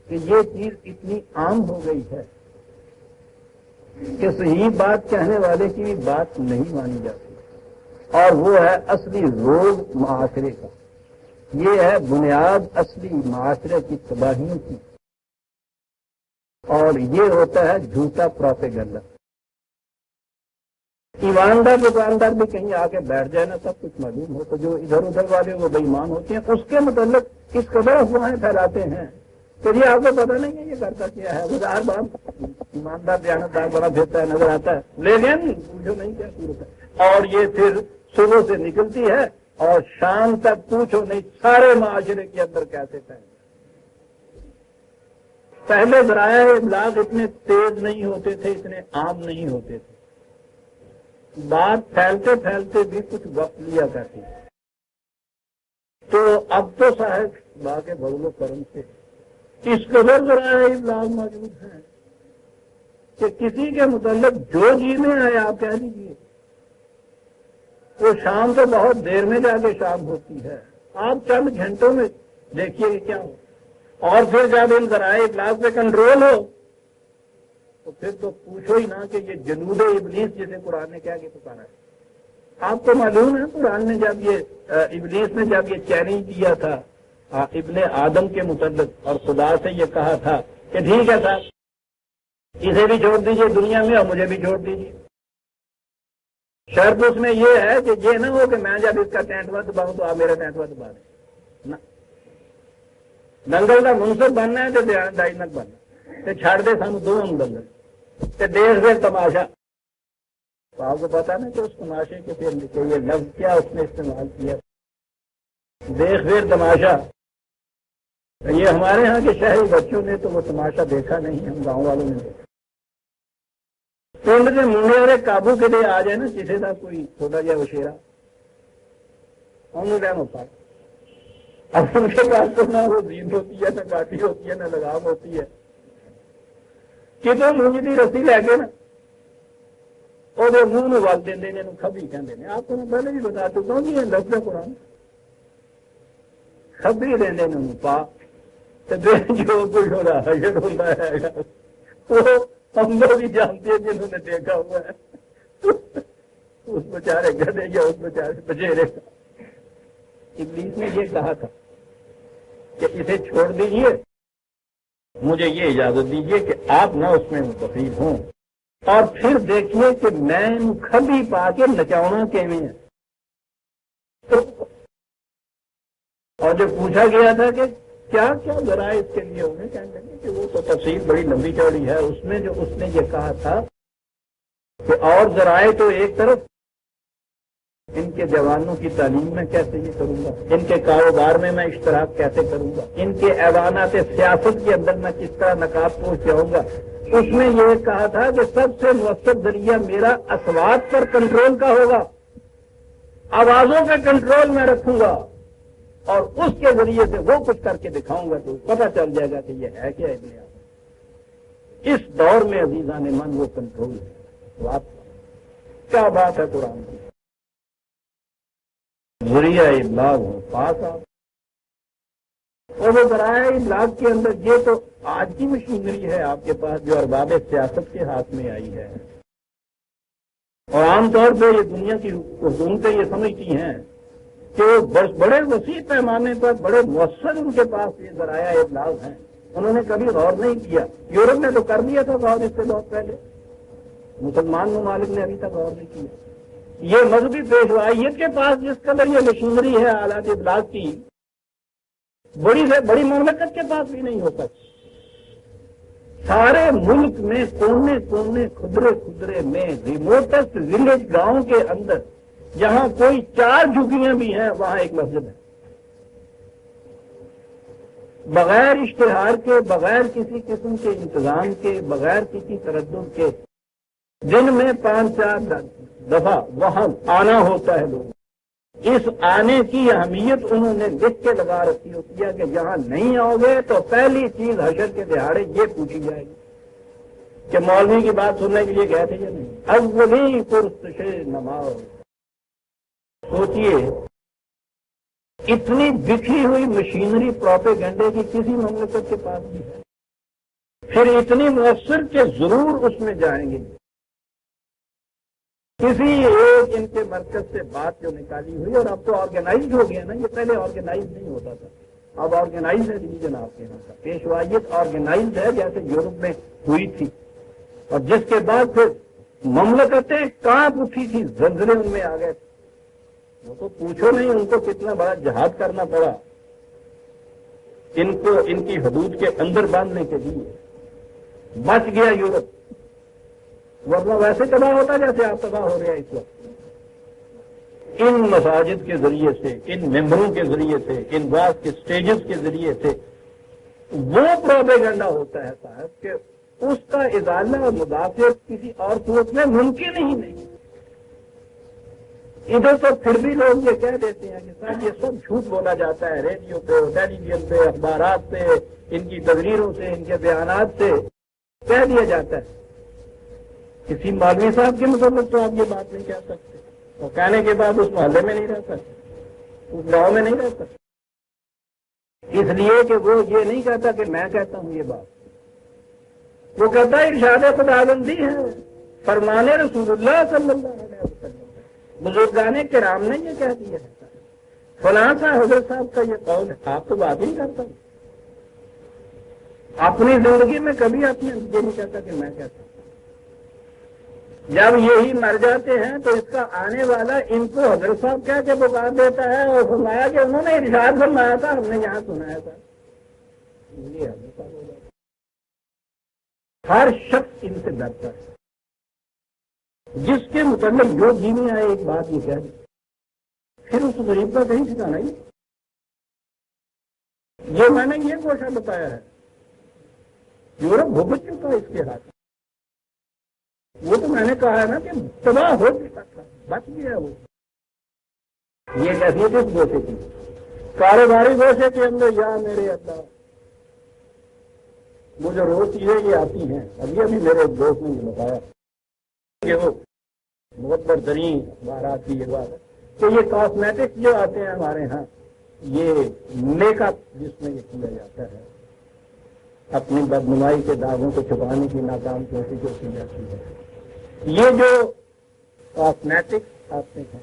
کہ یہ چیز اتنی عام ہو گئی ہے کہ صحیح بات کہنے والے کی بھی بات نہیں مانی جاتی، اور وہ ہے اصلی روگ معاشرے کا، یہ ہے بنیاد اصلی معاشرے کی تباہیوں کی، اور یہ ہوتا ہے جھوٹا پروپیگنڈا۔ ایماندار دکاندار بھی کہیں آ کے بیٹھ جائے نا، سب کچھ معلوم ہو، تو جو ادھر ادھر والے وہ بے ایمان ہوتے ہیں، اس کے متعلق اس قدر افواہیں پھیلاتے ہیں کہ یہ آپ کو پتہ نہیں ہے یہ کرتا کیا ہے، وہ ہر بات ایماندار دیانتدار بڑا پھرتا ہے، نظر آتا ہے، لیکن پوچھو نہیں کیا صورت ہے، اور یہ پھر صبح سے نکلتی ہے اور شام تک پوچھو نہیں سارے معاشرے کے اندر کیسے پھیل۔ پہلے ذرائع ابلاغ اتنے تیز نہیں ہوتے تھے، اتنے عام نہیں ہوتے تھے، بات پھیلتے پھیلتے بھی کچھ وقت لیا کرتی ہے۔ تو اب تو صاحب باقی بغل و کرم سے اس قدر ذرائع ابلاغ موجود ہیں کہ کسی کے متعلق جو جی میں آئے آپ کہہ دیجیے، وہ شام تو بہت دیر میں جا کے شام ہوتی ہے، آپ چند گھنٹوں میں دیکھیے کہ کیا ہو، اور پھر جب ان ذرائع ابلاغ پہ کنٹرول ہو تو پھر تو پوچھو ہی نہ کہ یہ جنود ابلیس جسے قرآن نے کیا کہ پکارا ہے۔ آپ کو معلوم ہے قرآن نے جب یہ ابلیس نے جب یہ چیلنج دیا تھا ابن آدم کے متعلق اور خدا سے یہ کہا تھا کہ ٹھیک ہے صاحب اسے بھی چھوڑ دیجئے دنیا میں اور مجھے بھی چھوڑ دیجئے، شرط اس میں یہ ہے کہ یہ نہ ہو کہ میں جب اس کا ٹینٹوا دباؤں تو آپ میرا ٹینٹوا دبا دیں، دنگل کا منصف بننا ہے تو ڈائنک بننا تو چھڑ دے سانو دونوں دنگل تو دیکھ دے تماشا۔ تو آپ کو پتا نا کہ اس تماشے کے پھر یہ لفظ کیا اس نے استعمال کیا، دیکھ پھر تماشا۔ یہ ہمارے ہاں کے شہری بچوں نے تو وہ تماشا دیکھا نہیں، ہم گاؤں والوں نے دیکھا۔ پنڈ کے منڈے والے قابو کے لیے آ جائے نا کسی کا کوئی چھوٹا جہا وشیرا، انہوں ٹائم ہوتا اب ان کے پاس تو نہ وہ زین ہوتی ہے، نہ کاٹی ہوتی ہے، نہ لگام ہوتی ہے، کتوں مونج کی رسی لے کے نا وہ منہ میں ول دیں کبھی کہتے ہیں۔ آپ کو میں پہلے بھی بتا چکا ہوں کہ یہ لفظ قرآن کبھی دیں منہ پا تو جو کچھ ہو رہا ہے وہ ہم لوگ بھی جانتے ہیں جنہوں نے دیکھا ہوا ہے، اس بیچارے گدے یا اس بیچارے بچیرے کا۔ ابلیس نے یہ کہا تھا کہ اسے چھوڑ دیجئے، مجھے یہ اجازت دیجئے کہ آپ نہ اس میں متفق ہوں، اور پھر دیکھیے کہ میں کبھی پا کے نچاؤنا کیویں ہے۔ اور جو پوچھا گیا تھا کہ کیا کیا ذرائع اس کے لیے ہوں گے، کہنے لگے کہ وہ تو تفصیل بڑی لمبی چوڑی ہے، اس میں جو اس نے یہ کہا تھا کہ اور ذرائع تو ایک طرف ان کے جوانوں کی تعلیم میں کیسے یہ کروں گا، ان کے کاروبار میں میں اشتراک کیسے کروں گا، ان کے ایوانات سیاست کے اندر میں کس طرح نقاب پوش جاؤں گا۔ اس میں یہ کہا تھا کہ سب سے مؤثر ذریعہ میرا اصوات پر کنٹرول کا ہوگا، آوازوں پہ کنٹرول میں رکھوں گا، اور اس کے ذریعے سے وہ کچھ کر کے دکھاؤں گا تو پتہ چل جائے گا کہ یہ ہے کیا ابن آدم۔ اس دور میں عزیزان من وہ کنٹرول ہے، کیا بات ہے قرآن کی۔ ذریعہ ابلاغ ہو پاس آپ، اور وہ ذرائع ابلاغ کے اندر یہ تو آج کی مشینری ہے آپ کے پاس جو ارباب سیاست کے ہاتھ میں آئی ہے، اور عام طور پہ یہ دنیا کی حکومتیں یہ سمجھتی ہیں کہ وہ بڑے وسیع پیمانے پر بڑے مؤثر ان کے پاس یہ ذرائع ابلاغ ہیں، انہوں نے کبھی غور نہیں کیا۔ یورپ نے تو کر لیا تھا غور اس سے بہت پہلے، مسلمان ممالک نے ابھی تک غور نہیں کیا۔ یہ مذہبی پیشوائیت کے پاس جس قدر یہ مشینری ہے آلات ابلاغ کی، بڑی سے بڑی مملکت کے پاس بھی نہیں ہو سکتی۔ سارے ملک میں کونے کونے کھدرے کھدرے میں ریموٹسٹ ولیج گاؤں کے اندر جہاں کوئی 4 جھگیاں بھی ہیں وہاں ایک مسجد ہے. بغیر اشتہار کے، بغیر کسی قسم کے انتظام کے، بغیر کسی تردد کے دن میں 5-4 دفعہ وہاں آنا ہوتا ہے لوگوں. اس آنے کی اہمیت انہوں نے لکھ کے لگا رکھی ہوتی ہے کہ جہاں نہیں آؤ گے تو پہلی چیز حشر کے دہاڑے یہ پوچھی جائے گی کہ مولوی کی بات سننے کے لیے گئے تھے یا نہیں. اولی پرستش نماز. سوچئے اتنی بکھری ہوئی مشینری پروپیگنڈے کی کسی مملکت کے پاس نہیں ہے. پھر اتنی مؤثر کہ ضرور اس میں جائیں گے. کسی ایک ان کے مرکز سے بات جو نکالی ہوئی، اور اب تو آرگنائزڈ ہو گیا نا، یہ پہلے آرگنائز نہیں ہوتا تھا، اب آرگنائز ہے ڈویژن آپ کے یہاں کا. پیشوائیت آرگنائزڈ ہے جیسے یورپ میں ہوئی تھی، اور جس کے بعد پھر مملکتیں کانپ اٹھی تھی، زلزلے ان میں آ گئے تھے. وہ تو پوچھو نہیں ان کو کتنا بڑا جہاد کرنا پڑا ان کو ان کی حدود کے اندر باندھنے کے لیے. بچ گیا یورپ، ورنہ ویسے تباہ ہوتا جیسے آپ تباہ ہو رہے ہیں اس وقت. ان مساجد کے ذریعے سے، ان ممبروں کے ذریعے سے، ان بعض کے سٹیجز کے ذریعے سے وہ پروپیگنڈا ہوتا ہے صاحب کہ اس کا ازالہ اور مدافعت کسی اور صورت میں ممکن ہی نہیں. ادھر تو پھر بھی لوگ یہ کہہ دیتے ہیں کہ صاحب یہ سب جھوٹ بولا جاتا ہے، ریڈیو پہ، ٹیلی ویژن پہ، اخبارات پہ، ان کی تقریروں سے، ان کے بیانات سے کہہ دیا جاتا ہے. کسی مولوی صاحب کے متعلق تو آپ یہ بات نہیں کہہ سکتے، اور کہنے کے بعد اس محلے میں نہیں رہ سکتے، اس گاؤں میں نہیں رہ سکتے. اس لیے کہ وہ یہ نہیں کہتا کہ میں کہتا ہوں یہ بات، وہ کہتا ہے ارشاد خداوندی ہے، فرمان رسول اللہ صلی اللہ علیہ وسلم، بزرگان کرام نے یہ کہہ دیا ہے، فلاں صاحب حضرت صاحب کا یہ قول ہے. آپ تو بات ہی نہیں کرتا. اپنی زندگی میں کبھی آپ نے یہ نہیں کہتا کہ میں کہتا ہوں. جب یہی مر جاتے ہیں تو اس کا آنے والا ان کو حضرت صاحب کہہ کے پکار دیتا ہے اور فرمایا کہ انہوں نے ارشاد فرمایا تھا، ہم نے یہاں سنایا تھا. یہ حضرت صاحب ہو جاتا. ہر شخص ان سے ڈرتا ہے. جس کے متعلق جو جی میں آئے ایک بات یہ کہہ دی، پھر اس غریب کا کہیں ٹھکانا ہی. یہ میں نے یہ گوشہ بتایا ہے، یورپ بھگت چکا اس کے ہاتھ. وہ تو میں نے کہا ہے نا کہ تباہ ہو چکا تھا، بچ گیا وہ. یہ کیفیت اس گوشے کی، کاروباری گوشے کے اندر یا میرے اللہ وہ جو روز چیزیں یہ آتی ہیں. ابھی میرے دوست نے یہ بتایا کہ وہ بہت بہترین اخبارات کی یہ بات ہے کہ یہ کاسمیٹکس جو آتے ہیں ہمارے ہاں، یہ میک اپ جس میں یہ کیا جاتا ہے، اپنی بدنمائی کے داغوں کو چھپانے کی ناکام کوشش جو کی جاتی ہے. یہ جو کاسمیٹکس آتے ہیں،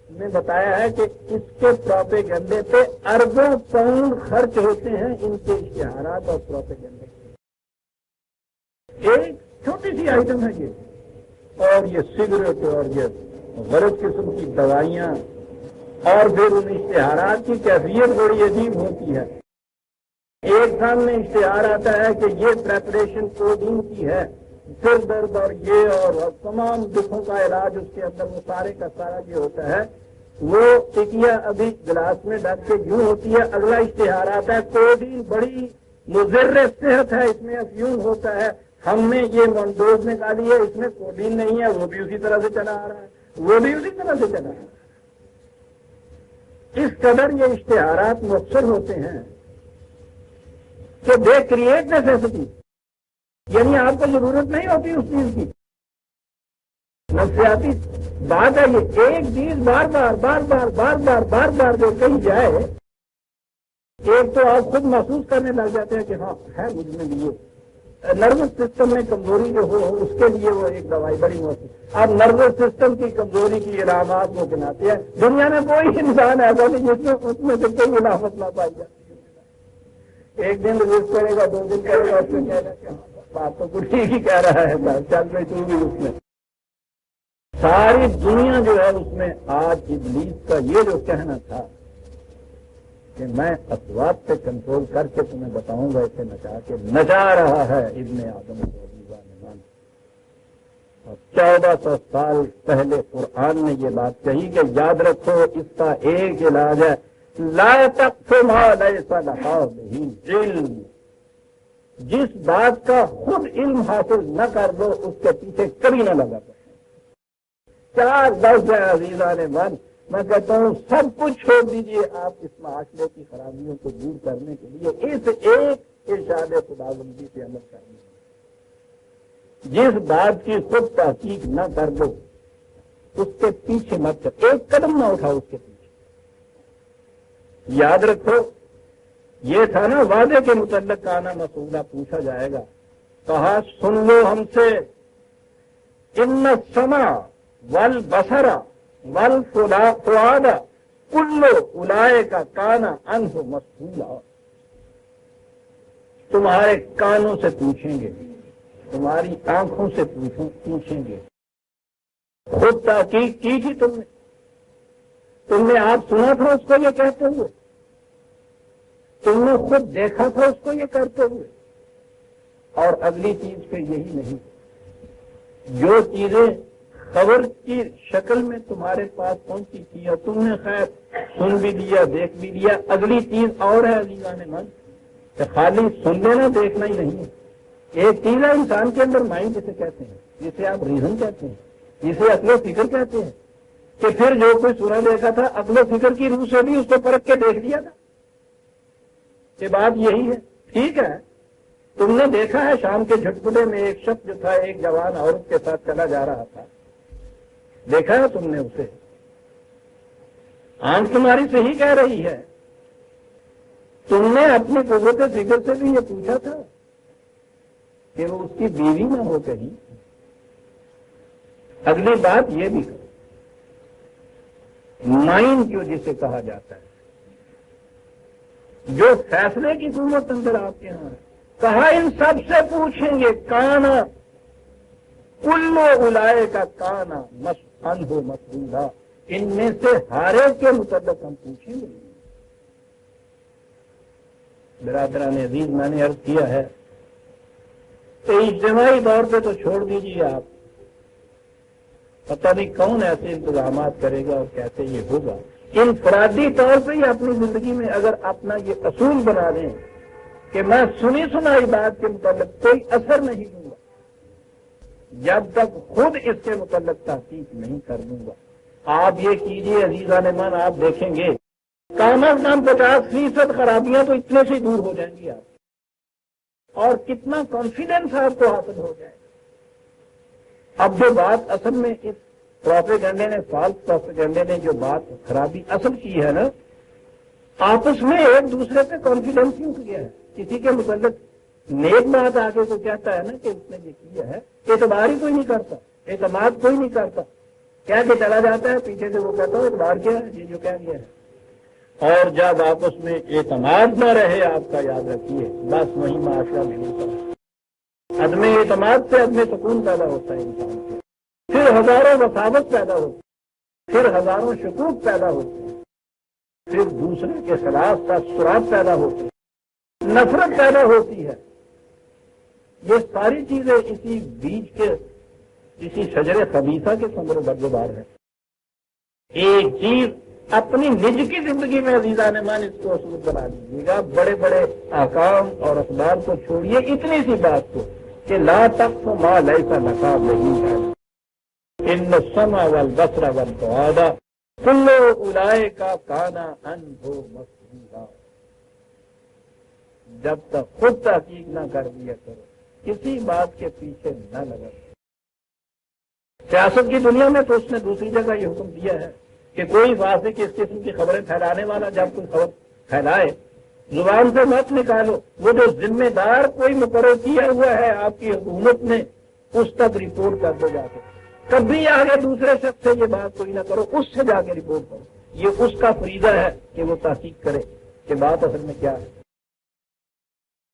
میں بتایا ہے کہ اس کے پروپیگنڈے پہ اربوں پاؤنڈ خرچ ہوتے ہیں ان کے اشتہارات اور پروپیگنڈے. ایک چھوٹی سی آئٹم ہے یہ، اور یہ سگریٹ اور یہ غلط قسم کی دوائیاں، اور پھر ان اشتہارات کی کیفیت بڑی عجیب ہوتی ہے. ایک سامنے اشتہار آتا ہے کہ یہ پریپریشن کوڈین کی ہے، سر درد اور یہ اور تمام دکھوں کا علاج اس کے اندر، وہ سارے کا سارا یہ ہوتا ہے. وہ ٹکیا ابھی گلاس میں ڈال کے یوں ہوتی ہے. اگلا اشتہار آتا ہے کوڈین بڑی مضر صحت ہے، اس میں افیون ہوتا ہے، ہم نے یہ ڈوز نکالی ہے، اس میں کوڈین نہیں ہے. وہ بھی اسی طرح سے چلا آ رہا ہے، وہ بھی اسی طرح سے چلا آ رہا ہے. اس قدر یہ اشتہارات مؤثر ہوتے ہیں کہ دے کریٹ نیسیسٹی، یعنی آپ کو ضرورت نہیں ہوتی اس چیز کی. نفسیاتی بات ہے یہ. ایک چیز بار بار بار بار بار بار بار بار جو کہی جائے، ایک تو آپ خود محسوس کرنے لگ جاتے ہیں کہ ہاں ہے مجھ میں بھی. نروس سسٹم میں کمزوری جو ہو اس کے لیے وہ ایک دوائی بڑی مؤثر. آپ نروس سسٹم کی کمزوری کی علامات وہ گناتے ہیں. دنیا میں کوئی انسان ایسا نہیں جس میں اس میں سے کوئی علامت نہ پائی جاتی. ایک دن ریلیز کرے گا، 2 دن کرے گا، اس میں کہہ رہا کہ بات تو کچھ ٹھیک ہی کہہ رہا ہے، چل رہی تو بھی اس میں. ساری دنیا جو ہے اس میں آج ابلیس کا یہ جو کہنا تھا کہ میں اصوات پہ کنٹرول کر کے تمہیں بتاؤں گا، اسے نچا کے نچا رہا ہے ابن آدم کو عزیزان۔ اور 1400 سال پہلے قرآن نے یہ بات کہی کہ یاد رکھو اس کا ایک علاج ہے، لا تقف ما لیس لک بہ علم، جس بات کا خود علم حاصل نہ کر دو اس کے پیچھے کبھی نہ لگا کرو۔ کیا لفظ ہے عزیزان من، میں کہتا ہوں سب کچھ چھوڑ دیجئے آپ اس معاشرے کی خرابیوں کو دور کرنے کے لیے اس ایک ارشاد خداوندی سے عمل کرنے، جس بات کی خود تحقیق نہ کر دو اس کے پیچھے مت چل، ایک قدم نہ اٹھاؤ اس کے پیچھے۔ یاد رکھو یہ تھا نا وعدے کے متعلق کانا مسئولہ پوچھا جائے گا، کہا سن لو ہم سے، ان السمع والبصر والفؤاد کل اولئک کان عنہ مسئولا، تمہارے کانوں سے پوچھیں گے، تمہاری آنکھوں سے پوچھیں گے۔ خود تحقیق کی تھی تم نے آپ سنا تھا اس کو یہ کہتے ہوئے، تم نے خود دیکھا تھا اس کو یہ کرتے ہوئے۔ اور اگلی چیز پہ یہی نہیں، جو چیزیں خبر کی شکل میں تمہارے پاس پہنچی تھی اور تم نے خیر سن بھی لیا دیکھ بھی لیا، اگلی چیز اور ہے عزیزان من کہ خالی سن لینا دیکھنا ہی نہیں ہے۔ ایک چیز ہے انسان کے اندر مائنڈ جسے کہتے ہیں، جسے آپ ریزن کہتے ہیں، جسے عقل و فکر کہتے ہیں، کہ پھر جو کوئی سنا دیکھا تھا عقل و فکر کی روح سے بھی اس کو پرکھ کے دیکھ لیا تھا کہ بات یہی ہے۔ ٹھیک ہے تم نے دیکھا ہے شام کے جھٹپٹے میں ایک شخص جو تھا ایک جوان عورت کے ساتھ چلا جا رہا تھا، دیکھا ہے تم نے اسے، آنکھ تمہاری صحیح کہہ رہی ہے، تم نے اپنی قوت فکر سے بھی یہ پوچھا تھا کہ وہ اس کی بیوی نہ ہو کہیں۔ اگلی بات یہ بھی کرو، مائنڈ جو جسے کہا جاتا ہے، جو فیصلے کی قوت اندر آپ کے ہاں ہے، کہا ان سب سے پوچھیں گے، کانا کل اولئک کانا عنہ مسئولا، ان میں سے ہر ایک کے متعلق ہم پوچھیں گے۔ برادران عزیز میں نے عرض کیا ہے کہ اجتماعی طور پہ تو چھوڑ دیجیے آپ، پتہ نہیں کون ایسے انتظامات کرے گا اور کیسے یہ ہوگا، انفرادی طور پہ ہی اپنی زندگی میں اگر اپنا یہ اصول بنا لیں کہ میں سنی سنائی بات کے متعلق کوئی اثر نہیں دوں گا جب تک خود اس کے متعلق تحقیق نہیں کر دوں گا۔ آپ یہ کیجئے عزیزان من، آپ دیکھیں گے کم از کم 50% خرابیاں تو اتنے سے دور ہو جائیں گی آپ، اور کتنا کانفیڈنس آپ کو حاصل ہو جائے گا۔ اب جو بات اصل میں اس پروپیگنڈے نے، فالس پروپیگنڈے نے جو بات خرابی اصل کی ہے نا، آپس میں ایک دوسرے پہ کانفیڈنس ہی اٹھ گیا ہے۔ کسی کے متعلق نیک بات آگے کو کہتا ہے نا کہ اس نے یہ کیا ہے، اعتبار ہی کوئی نہیں کرتا، اعتماد کوئی نہیں کرتا، کہہ کے چلا جاتا ہے، پیچھے سے وہ کہتا ہے اعتبار کیا ہے یہ جو کہہ دیا ہے۔ اور جب آپس میں اعتماد نہ رہے آپ کا، یاد رکھیے بس وہی معاشرہ بگڑتا ہے۔ عدم اعتماد سے عدم سکون پیدا ہوتا ہے انسان کو، پھر ہزاروں وساوت پیدا ہوتی ہے، پھر ہزاروں شکوک پیدا ہوتے ہیں، پھر دوسرے کے خلاف تاثرات پیدا ہوتے ہیں، نفرت پیدا ہوتی ہے۔ یہ ساری چیزیں اسی بیج کے، اسی شجر خبیثہ کے ثمر برگزار ہے۔ ایک چیز اپنی نج کی زندگی میں عزیزان من اس کو اصول بنا لیجیے گا، بڑے بڑے احکام اور اخبار کو چھوڑیے، اتنی سی بات کو کہ لا تقف ما لیس لک بہ علم ان السمع والبصر والفؤاد کل اولئک کان عنہ مسئولا۔ جب تک خود تحقیق نہ کر دیا کرو، کسی بات کے پیچھے نہ لگا۔ سیاست کی دنیا میں تو اس نے دوسری جگہ یہ حکم دیا ہے کہ کوئی فاسق اس قسم کی خبریں پھیلانے والا جب کوئی خبر پھیلائے زبان سے مت نکالو، وہ جو ذمہ دار کوئی مقرر کیا ہوا ہے آپ کی حکومت نے اس تک رپورٹ کر دو جا کے، کبھی آگے دوسرے شخص سے یہ بات کوئی نہ کرو، اس سے جا کے رپورٹ کرو۔ یہ اس کا فریضہ ہے کہ وہ تحقیق کرے کہ بات اصل میں کیا ہے۔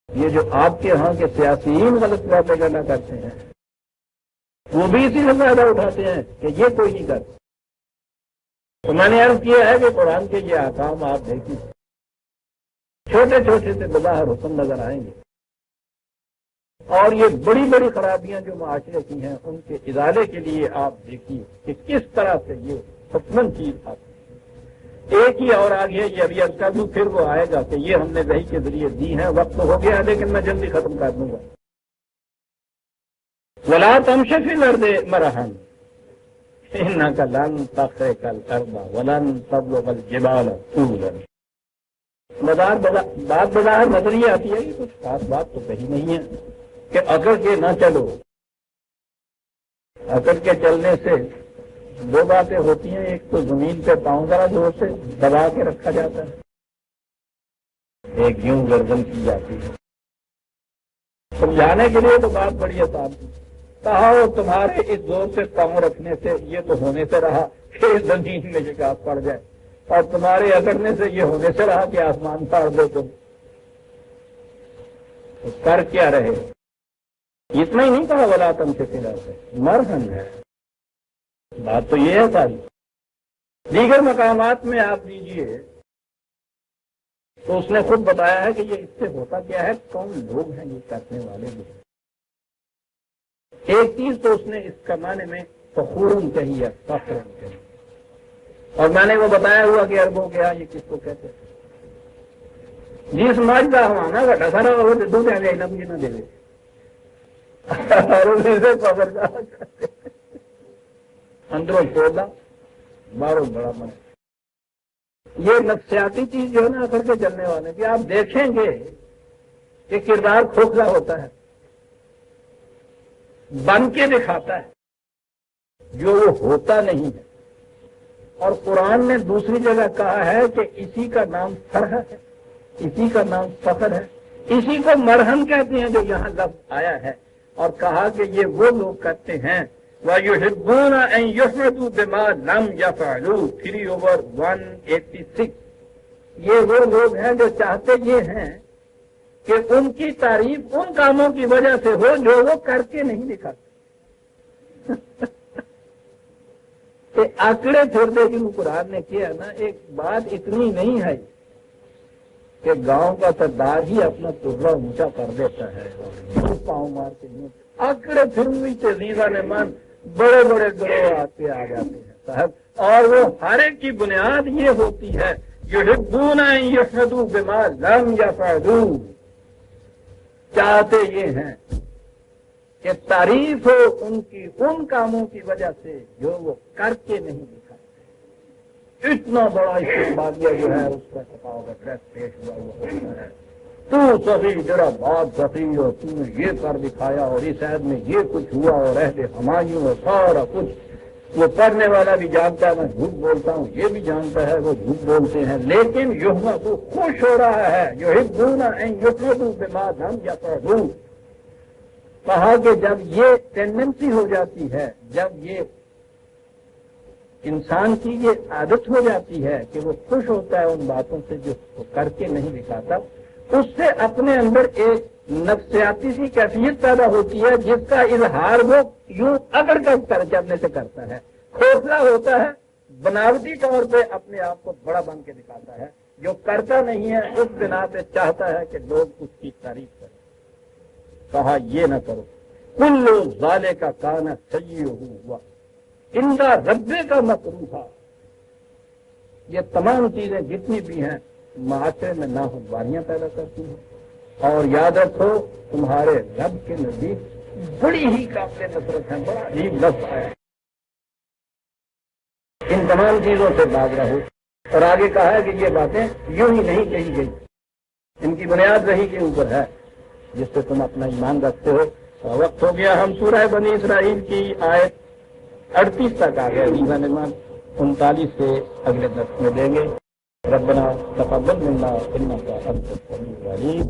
یہ جو آپ کے ہاں کے سیاسیین غلط پروپیگنڈا کرتے ہیں وہ بھی اسی سے فائدہ اٹھاتے ہیں کہ یہ کوئی نہیں کرتا۔ تو میں نے عرض کیا ہے کہ قرآن کے یہ احکام آپ دیکھیں، چھوٹے چھوٹے سے بظاہر حسن نظر آئیں گے، اور یہ بڑی بڑی خرابیاں جو معاشرے کی ہیں ان کے ازالے کے لیے آپ دیکھیے کہ کس طرح سے یہ حتمن چیز آتی ہے۔ ایک ہی اور آگے یہ ابھی عرض کر دوں، پھر وہ آئے گا کہ یہ ہم نے وحی کے ذریعے دی ہیں۔ وقت تو ہو گیا ہے لیکن میں جلدی ختم کر دوں گا۔ وَلَا تَمْشِ فِي الْأَرْضِ مَرَحًا إِنَّكَ لَن تَخْرِقَ الْأَرْضَ وَلَن تَبْلُغَ الْجِبَالَ طُولًا۔ بات بظاہر نظر یہ آتی ہے کہ کچھ خاص بات تو کہی نہیں ہے کہ اکڑ کے نہ چلو۔ اکڑ کے چلنے سے دو باتیں ہوتی ہیں، ایک تو زمین پہ پاؤں ذرا زور سے دبا کے رکھا جاتا ہے، ایک یوں گردن کی جاتی ہے۔ سمجھانے کے لیے تو بات بڑی آسان تھی، کہا وہ تمہارے اس زور سے پاؤں رکھنے سے یہ تو ہونے سے رہا کہ زمین میں شکاف پڑ جائے، اور تمہارے اکڑنے سے یہ ہونے سے رہا کہ آسمان پھاڑ دو تم، تو کر کیا رہے؟ اتنا ہی نہیں کہا ولا تم سے پھر سے مرہن ہے، بات تو یہ ہے ساری۔ دیگر مقامات میں آپ دیجئے تو اس نے خود بتایا ہے کہ یہ اس سے ہوتا کیا ہے، کون لوگ ہیں یہ کرنے والے بھی ہیں۔ ایک چیز تو اس نے اس کا معنی میں فخورن کہی ہے، فخرن کہی، اور میں نے وہ بتایا ہوا کہ عربوں کے یہاں یہ کس کو کہتے ہیں، جی سماج کا ہمانا گٹا سارا اور دودھ ہے نہ مجھے نہ دے دے اندروں پودا باہروں بڑا من۔ یہ نفسیاتی چیز جو ہے نا اکڑ کے چلنے والے کی، آپ دیکھیں گے کہ کردار کھوکھلا ہوتا ہے، بن کے دکھاتا ہے جو وہ ہوتا نہیں ہے۔ اور قرآن نے دوسری جگہ کہا ہے کہ اسی کا نام فرح ہے، اسی کا نام فخر ہے، اسی کو مرہن کہتے ہیں جو یہاں لفظ آیا ہے، اور کہا کہ یہ وہ لوگ کرتے ہیں وَيُحِبُّونَ أَن يُحْمَدُوا بِمَا لَمْ يَفْعَلُوا 3/186۔ یہ وہ لوگ ہیں جو چاہتے یہ ہیں کہ ان کی تعریف ان کاموں کی وجہ سے ہو جو وہ کر کے نہیں دکھاتے۔ کہ آکڑے پھرنے کی قرآن نے کیا نا، ایک بات اتنی نہیں ہے کہ گاؤں کا سردار ہی اپنا ترلا اونچا کر دیتا ہے، پاؤں مار کے آکڑے پھر ہوئی تیزیزہ نے من بڑے بڑے گروہ آتے آ جاتے ہیں صاحب، اور وہ ہر ایک کی بنیاد یہ ہوتی ہے یحبون ان یحمدوا بما لم یفعلوا، چاہتے یہ ہیں کہ تعریف ہو ان کی ان کاموں کی وجہ سے جو وہ کر کے نہیں دکھاتے۔ اتنا بڑا استقبالیہ جو ہے اس کا تفاوت پیش ہوا وہ ہوتا ہے، تو سبھی جرا بات سخی اور تم نے یہ کر دکھایا اور اس عہد میں یہ کچھ ہوا اور عہد ہمایوں اور سارا کچھ وہ پڑھنے والا بھی جانتا ہے، میں جھوٹ بولتا ہوں یہ بھی جانتا ہے، وہ جھوٹ بولتے ہیں، لیکن یحمد تو خوش ہو رہا ہے، یحبون ان یحمدوا بما لم یفعلوا۔ کہا کہ جب یہ ٹینڈنسی ہو جاتی ہے، جب یہ انسان کی یہ عادت ہو جاتی ہے کہ وہ خوش ہوتا ہے ان باتوں سے جو وہ کر کے نہیں دکھاتا، اس سے اپنے اندر ایک نفسیاتی سی کیفیت پیدا ہوتی ہے جس کا اظہار وہ یوں اکڑ کر چلنے سے کرتا ہے، کھوکھلا ہوتا ہے، بناوٹی طور پہ اپنے آپ کو بڑا بن کے دکھاتا ہے، جو کرتا نہیں ہے اس بنا پہ چاہتا ہے کہ لوگ اس کی تعریف کریں۔ کہا یہ نہ کرو، کل ظالے کا کانا سیئہ ہوا اندا ربے کا مکروہا۔ یہ تمام چیزیں جتنی بھی ہیں معاشرے میں ناہمواریاں پیدا کرتی ہیں، اور یاد رکھو تمہارے رب کے نزدیک بڑی ہی قابل نفرت ہیں، بڑا عجیب لفظ آیا ہے۔ ان تمام چیزوں سے باز رہو، اور آگے کہا ہے کہ یہ باتیں یوں ہی نہیں کہی گئی، ان کی بنیاد وحی کے اوپر ہے جس سے تم اپنا ایمان رکھتے ہو۔ وقت ہو گیا، ہم سورہ بنی اسرائیل کی آیت 38 تک آ گئے، 39 سے اگلے درس میں دیں گے۔ ربنا تقبل منا انك انت السميع العليم